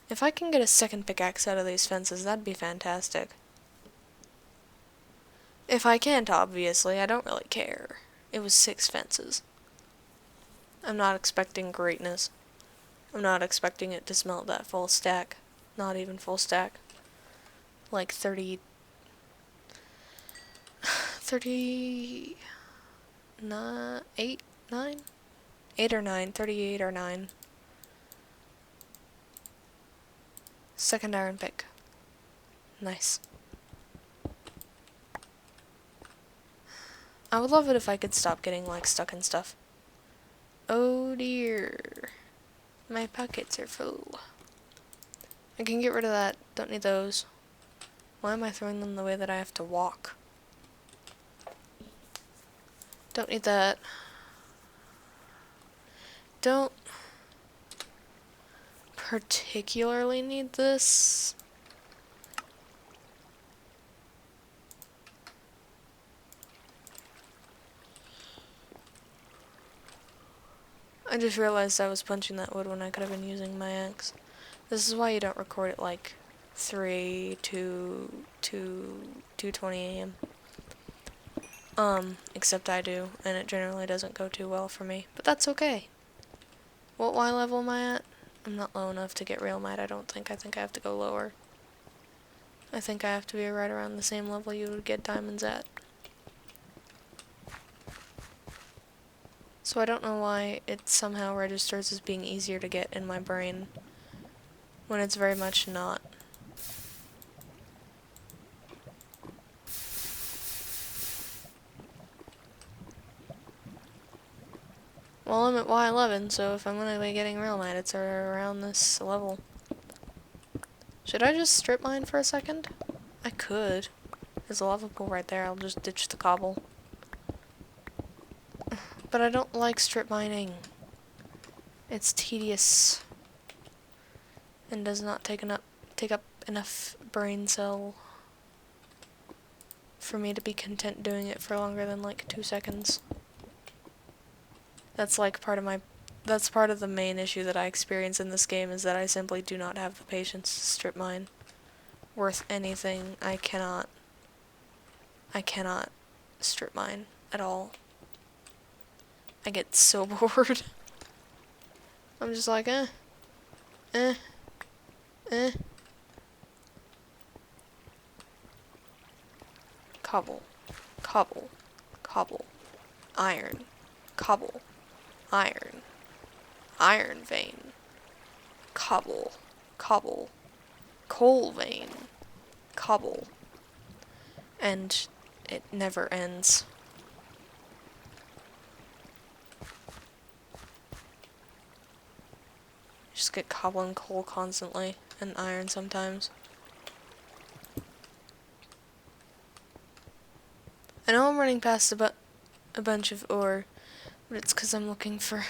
If I can get a second pickaxe out of these fences, that'd be fantastic. If I can't, obviously, I don't really care. It was 6 fences. I'm not expecting greatness. I'm not expecting it to smelt that full stack. Not even full stack. Like 30... 8, 9? 8 or 9. 38 or 9. Second iron pick. Nice. I would love it if I could stop getting, like, stuck in stuff. Oh dear. My pockets are full. I can get rid of that. Don't need those. Why am I throwing them the way that I have to walk? Don't need that. Don't particularly need this. I just realized I was punching that wood when I could have been using my axe. This is why you don't record at like 3 to 2:20 a.m. Except I do, and it generally doesn't go too well for me. But that's okay. What Y level am I at? I'm not low enough to get real might, I don't think. I think I have to go lower. I think I have to be right around the same level you would get diamonds at. So I don't know why it somehow registers as being easier to get in my brain, when it's very much not. Well, I'm at Y11, so if I'm gonna be getting real might, it's around this level. Should I just strip mine for a second? I could. There's a lava pool right there, I'll just ditch the cobble. But I don't like strip mining. It's tedious. And does not take up enough brain cell for me to be content doing it for longer than like 2 seconds. That's like part of the main issue that I experience in this game, is that I simply do not have the patience to strip mine. worth anything, I cannot strip mine at all. I get so bored. I'm just like, eh, eh, eh. Cobble, cobble, cobble, iron, cobble, iron, iron vein, cobble, cobble, coal vein, cobble, and it never ends. Just get cobble and coal constantly, and iron sometimes. I know I'm running past a bunch of ore, but it's because I'm looking for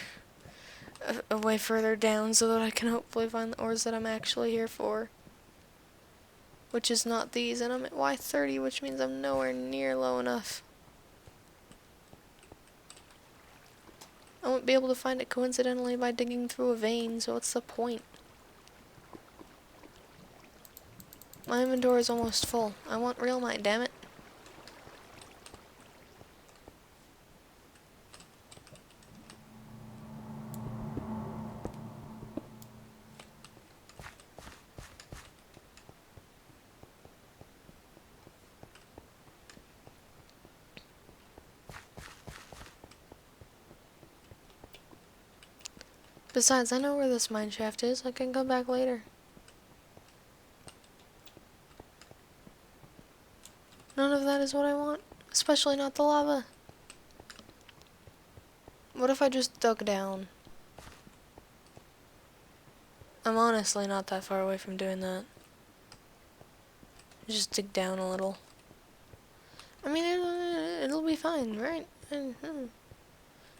a way further down so that I can hopefully find the ores that I'm actually here for. Which is not these, and I'm at Y30, which means I'm nowhere near low enough. I won't be able to find it coincidentally by digging through a vein, so what's the point? My inventory is almost full. I want real mine, damn it. Besides, I know where this mine shaft is. I can come back later. None of that is what I want. Especially not the lava. What if I just dug down? I'm honestly not that far away from doing that. Just dig down a little. I mean, it'll be fine, right?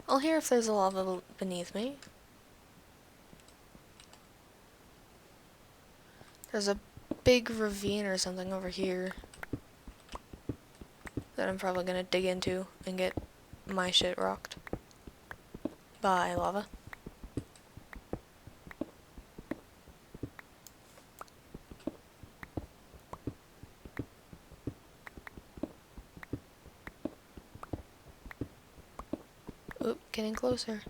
I'll hear if there's a lava beneath me. There's a big ravine or something over here that I'm probably gonna dig into and get my shit rocked by lava. Oop, getting closer.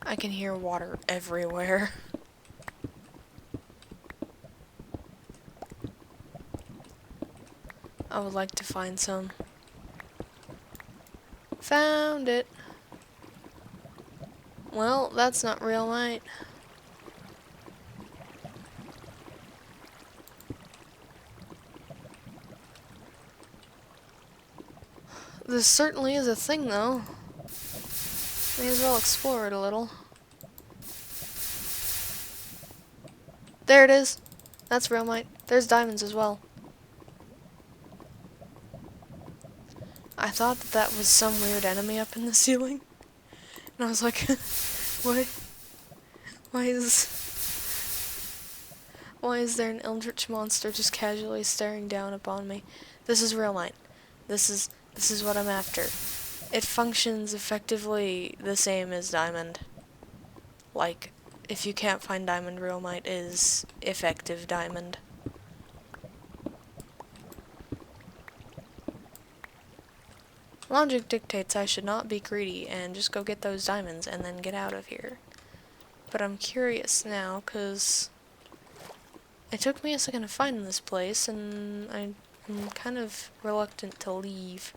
I can hear water everywhere. I would like to find some. Found it. Well, that's not real light. This certainly is a thing, though. May as well explore it a little. There it is. That's real light. There's diamonds as well. I thought that was some weird enemy up in the ceiling. And I was like, what? Why is there an eldritch monster just casually staring down upon me? This is real light. This is what I'm after. It functions effectively the same as diamond. Like, if you can't find diamond, real might is effective diamond. Logic dictates I should not be greedy and just go get those diamonds and then get out of here. But I'm curious now, cause it took me a second to find this place, and I'm kind of reluctant to leave.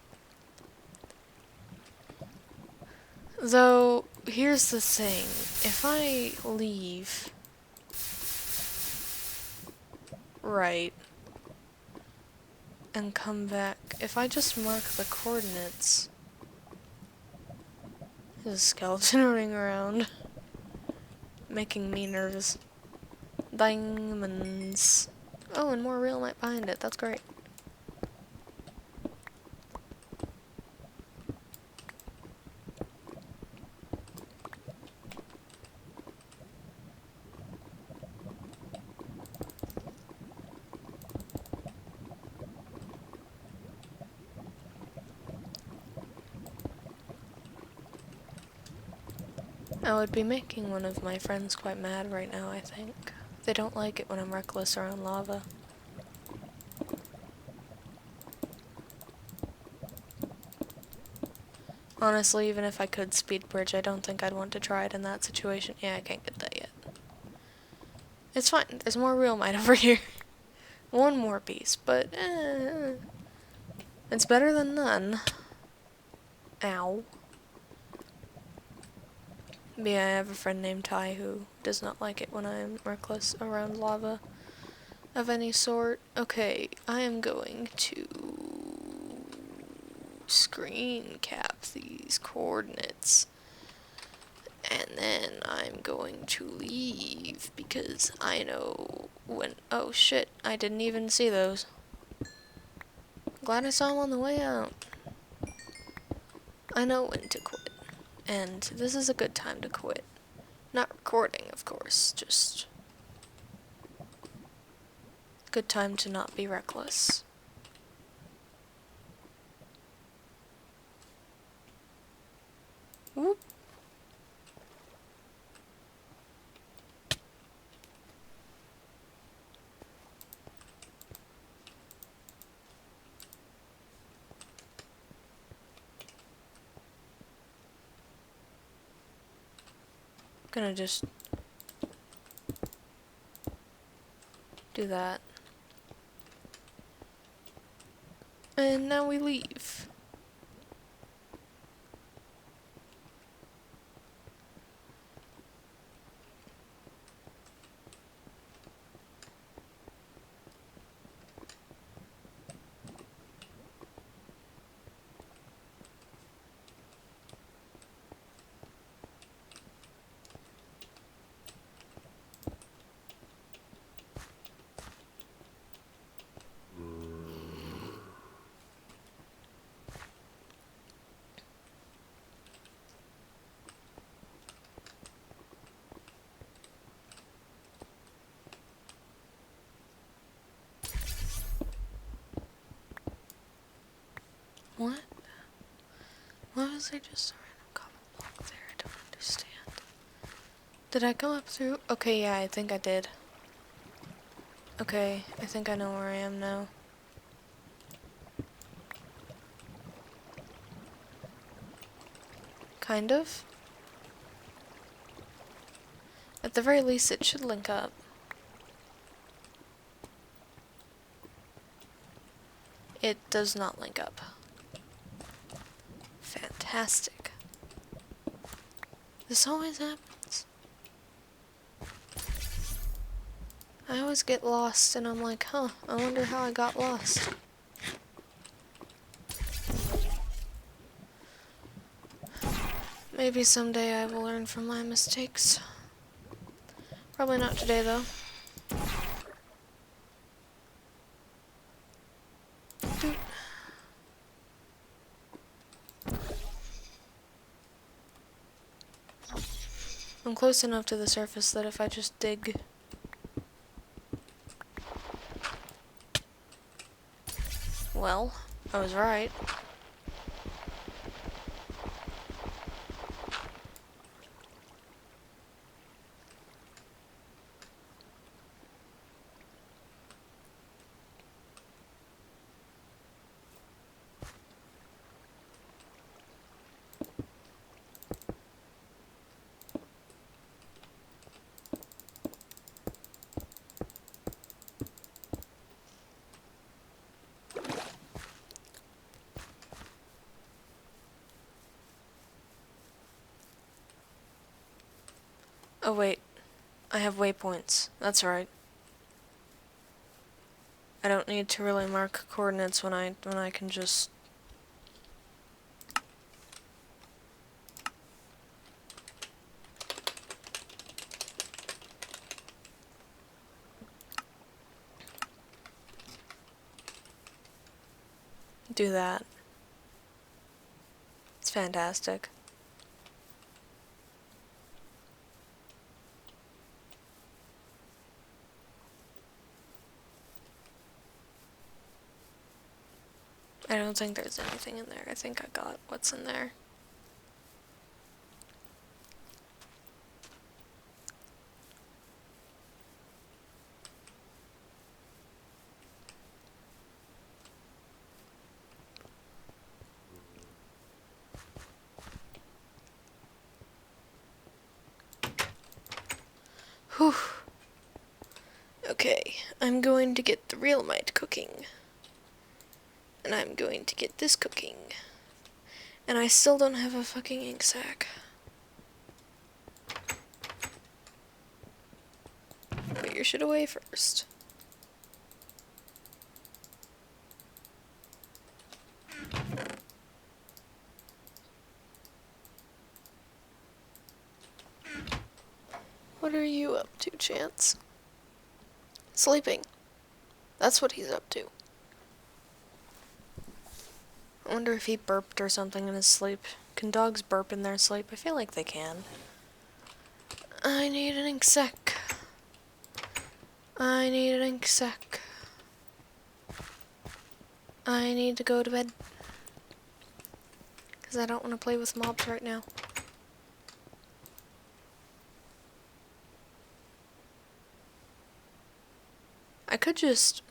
Though, here's the thing. If I leave... right... and come back... if I just mark the coordinates... there's a skeleton running around. Making me nervous. Diamonds. Oh, and more real light behind it. That's great. I would be making one of my friends quite mad right now, I think. They don't like it when I'm reckless around lava. Honestly, even if I could speed bridge, I don't think I'd want to try it in that situation. Yeah, I can't get that yet. It's fine. There's more realmite over here. One more piece, but it's better than none. Ow. But yeah, I have a friend named Ty who does not like it when I'm reckless around lava of any sort. Okay, I am going to screen cap these coordinates. And then I'm going to leave because I know when... Oh shit, I didn't even see those. Glad I saw them on the way out. I know when to quit. And this is a good time to quit. Not recording, of course, just... good time to not be reckless. Whoop. Gonna just do that. And now we leave. What? Why was there just a random cobble block there? I don't understand. Did I come up through? Okay, yeah, I think I did. Okay, I think I know where I am now. Kind of. At the very least, it should link up. It does not link up. Fantastic. This always happens. I always get lost and I'm like, huh, I wonder how I got lost. Maybe someday I will learn from my mistakes. Probably not today, though. Doot. I'm close enough to the surface that if I just dig... Well, I was right. Oh wait, I have waypoints. That's right. I don't need to really mark coordinates when I can just... do that. It's fantastic. I don't think there's anything in there. I think I got what's in there. Whew. Okay, I'm going to get the real mite cooking. And I'm going to get this cooking. And I still don't have a fucking ink sac. Put your shit away first. What are you up to, Chance? Sleeping. That's what he's up to. I wonder if he burped or something in his sleep. Can dogs burp in their sleep? I feel like they can. I need an ink sac. I need an ink sac. I need to go to bed. Because I don't want to play with mobs right now. I could just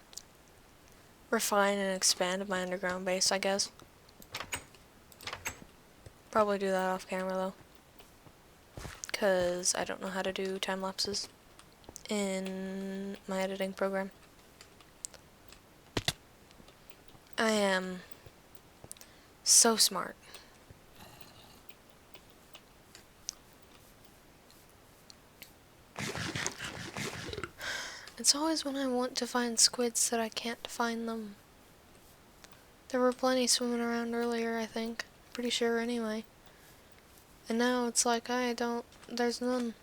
refine and expand my underground base, I guess. Probably do that off camera though. Because I don't know how to do time lapses in my editing program. I am so smart. It's always when I want to find squids that I can't find them. There were plenty swimming around earlier, I think. Pretty sure anyway. And now it's like, there's none.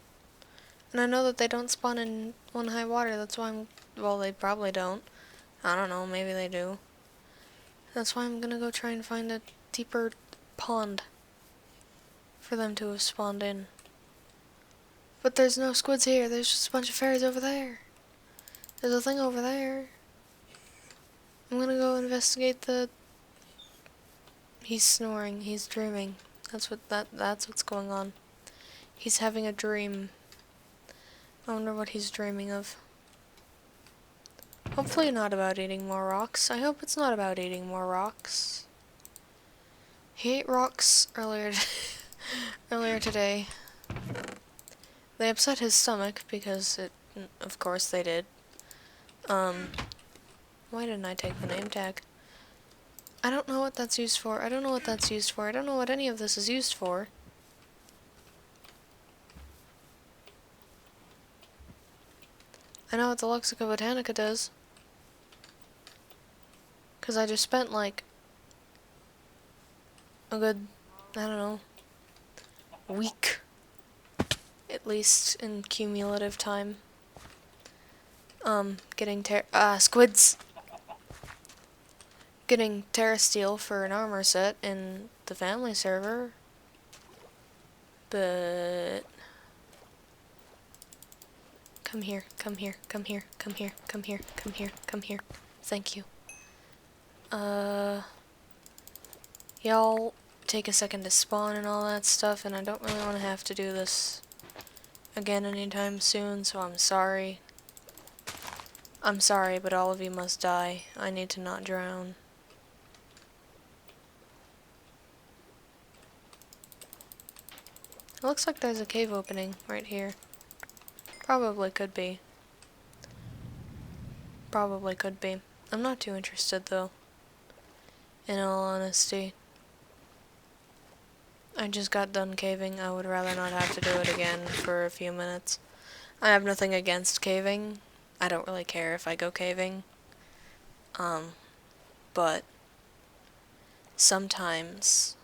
And I know that they don't spawn in one high water, that's why well, they probably don't. I don't know, maybe they do. That's why I'm gonna go try and find a deeper pond for them to have spawned in. But there's no squids here, there's just a bunch of fairies over there. There's a thing over there. I'm gonna go investigate the... He's snoring, he's dreaming. That's what's going on. He's having a dream. I wonder what he's dreaming of. Hopefully not about eating more rocks. I hope it's not about eating more rocks. He ate rocks earlier today. They upset his stomach because of course they did. Why didn't I take the name tag? I don't know what that's used for. I don't know what that's used for. I don't know what any of this is used for. I know what the Luxica Botanica does. Because I just spent like a good, I don't know, week at least in cumulative time. Getting squids! Getting Terra Steel for an armor set in the family server. But... Come here, come here, come here, come here, come here, come here, come here. Thank you. Y'all take a second to spawn and all that stuff, and I don't really want to have to do this again anytime soon, so I'm sorry. I'm sorry, but all of you must die. I need to not drown. It looks like there's a cave opening right here. Probably could be. Probably could be. I'm not too interested though. In all honesty. I just got done caving. I would rather not have to do it again for a few minutes. I have nothing against caving. I don't really care if I go caving. But sometimes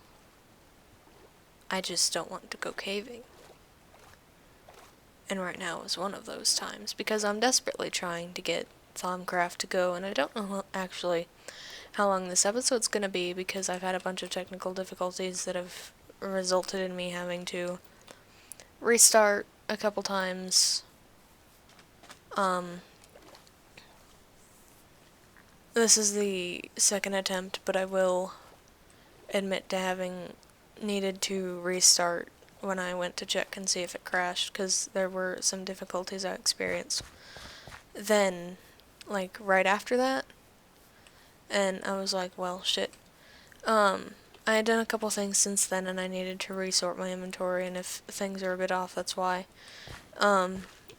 I just don't want to go caving. And right now is one of those times, because I'm desperately trying to get Thaumcraft to go, and I don't know actually how long this episode's gonna be, because I've had a bunch of technical difficulties that have resulted in me having to restart a couple times. This is the second attempt, but I will admit to having needed to restart when I went to check and see if it crashed, because there were some difficulties I experienced. Then, like, right after that, and I was like, well, shit. I had done a couple things since then, and I needed to resort my inventory, and if things are a bit off, that's why.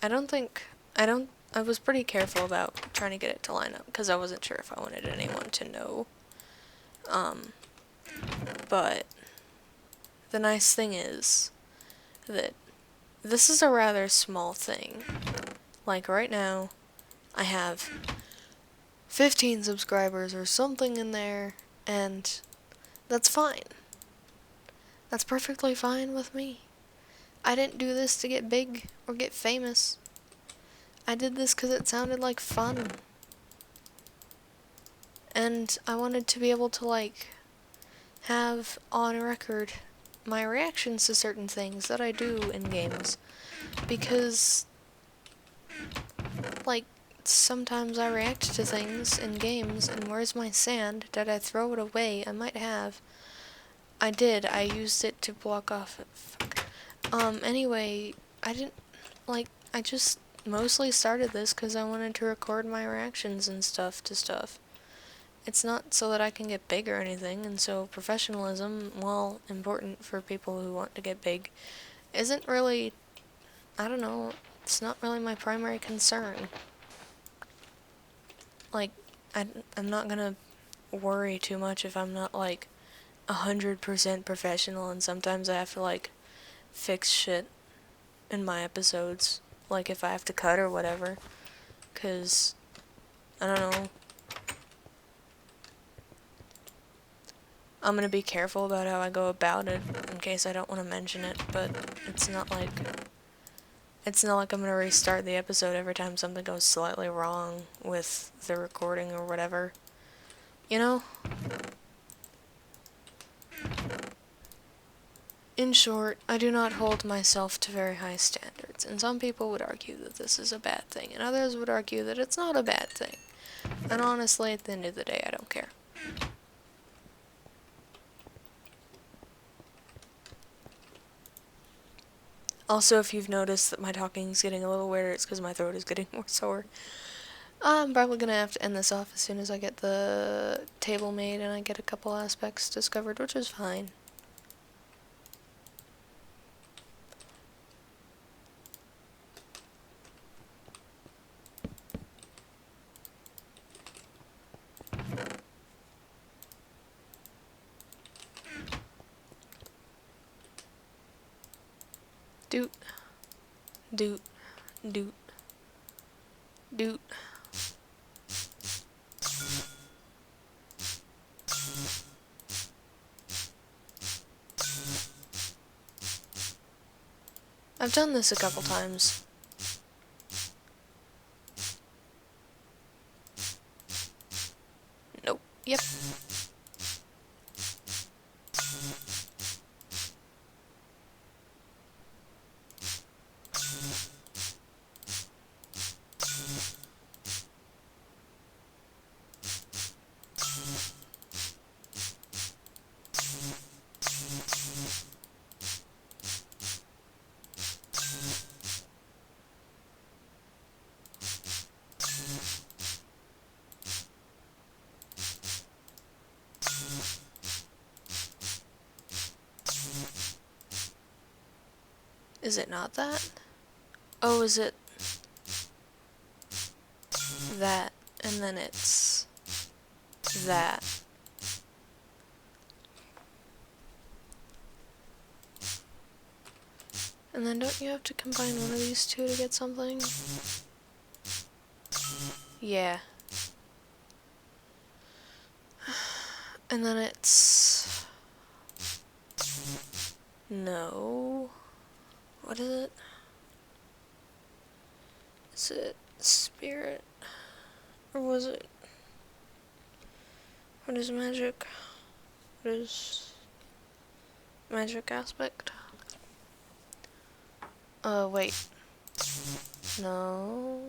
I was pretty careful about trying to get it to line up, because I wasn't sure if I wanted anyone to know. But the nice thing is that this is a rather small thing. Like right now, I have 15 subscribers or something in there, and that's fine. That's perfectly fine with me. I didn't do this to get big or get famous. I did this because it sounded like fun. And I wanted to be able to, like, have on record my reactions to certain things that I do in games. Because, like, sometimes I react to things in games, and where's my sand? Did I throw it away? I might have. I did. I used it to block off. Fuck. Anyway, I just mostly started this because I wanted to record my reactions and stuff to stuff. It's not so that I can get big or anything, and so professionalism, while important for people who want to get big, isn't really, I don't know, it's not really my primary concern. Like, I'm not gonna worry too much if I'm not, like, 100% professional, and sometimes I have to, like, fix shit in my episodes, like if I have to cut or whatever, 'cause, I don't know, I'm gonna be careful about how I go about it in case I don't want to mention it, but it's not like I'm gonna restart the episode every time something goes slightly wrong with the recording or whatever. You know? In short, I do not hold myself to very high standards, and some people would argue that this is a bad thing, and others would argue that it's not a bad thing. And honestly, at the end of the day, I don't care. Also, if you've noticed that my talking's getting a little weirder, it's because my throat is getting more sore. I'm probably gonna have to end this off as soon as I get the table made and I get a couple aspects discovered, which is fine. Doot. Doot. Doot. Doot. I've done this a couple times. Nope. Yep. Is it not that? Oh, is it that, and then it's that. And then don't you have to combine one of these two to get something? Yeah. And then it's... No. What is it? Is it spirit? Or was it... What is magic? What is... magic aspect? Wait. No.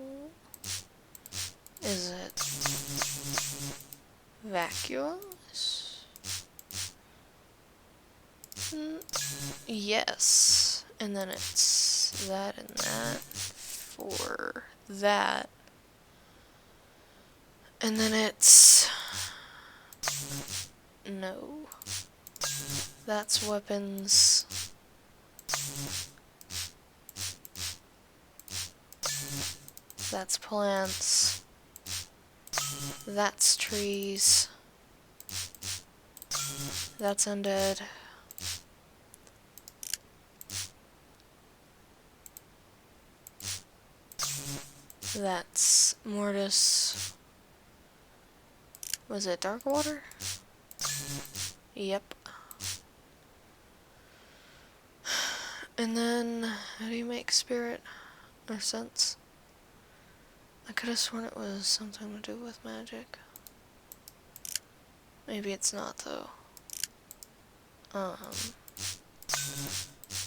Is it... vacuous? Yes. And then it's that and that for that. And then it's... No. That's weapons. That's plants. That's trees. That's undead. That's Mortis. Was it Dark Water? Yep. And then, how do you make spirit or sense? I could have sworn it was something to do with magic. Maybe it's not though.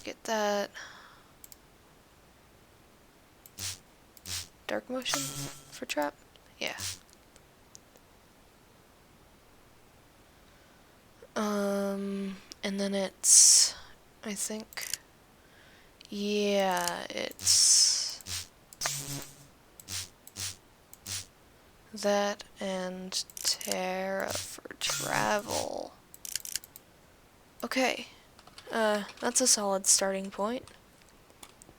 Get that. Dark motion for trap? Yeah. And then it's, I think, yeah, it's that and Terra for travel. Okay, that's a solid starting point.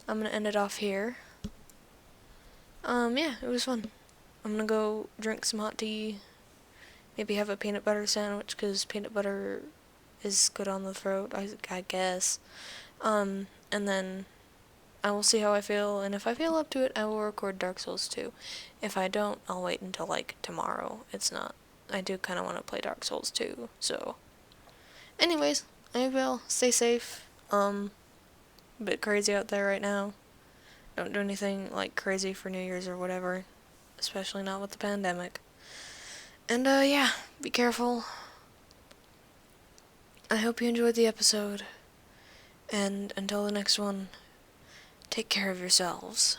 I'm gonna end it off here. Yeah, it was fun. I'm gonna go drink some hot tea, maybe have a peanut butter sandwich, because peanut butter is good on the throat, I guess. And then I will see how I feel, and if I feel up to it, I will record Dark Souls 2. If I don't, I'll wait until, like, tomorrow. I do kind of want to play Dark Souls 2, so. Anyways, I will stay safe. A bit crazy out there right now. Don't do anything, like, crazy for New Year's or whatever, especially not with the pandemic. And, yeah, be careful. I hope you enjoyed the episode, and until the next one, take care of yourselves.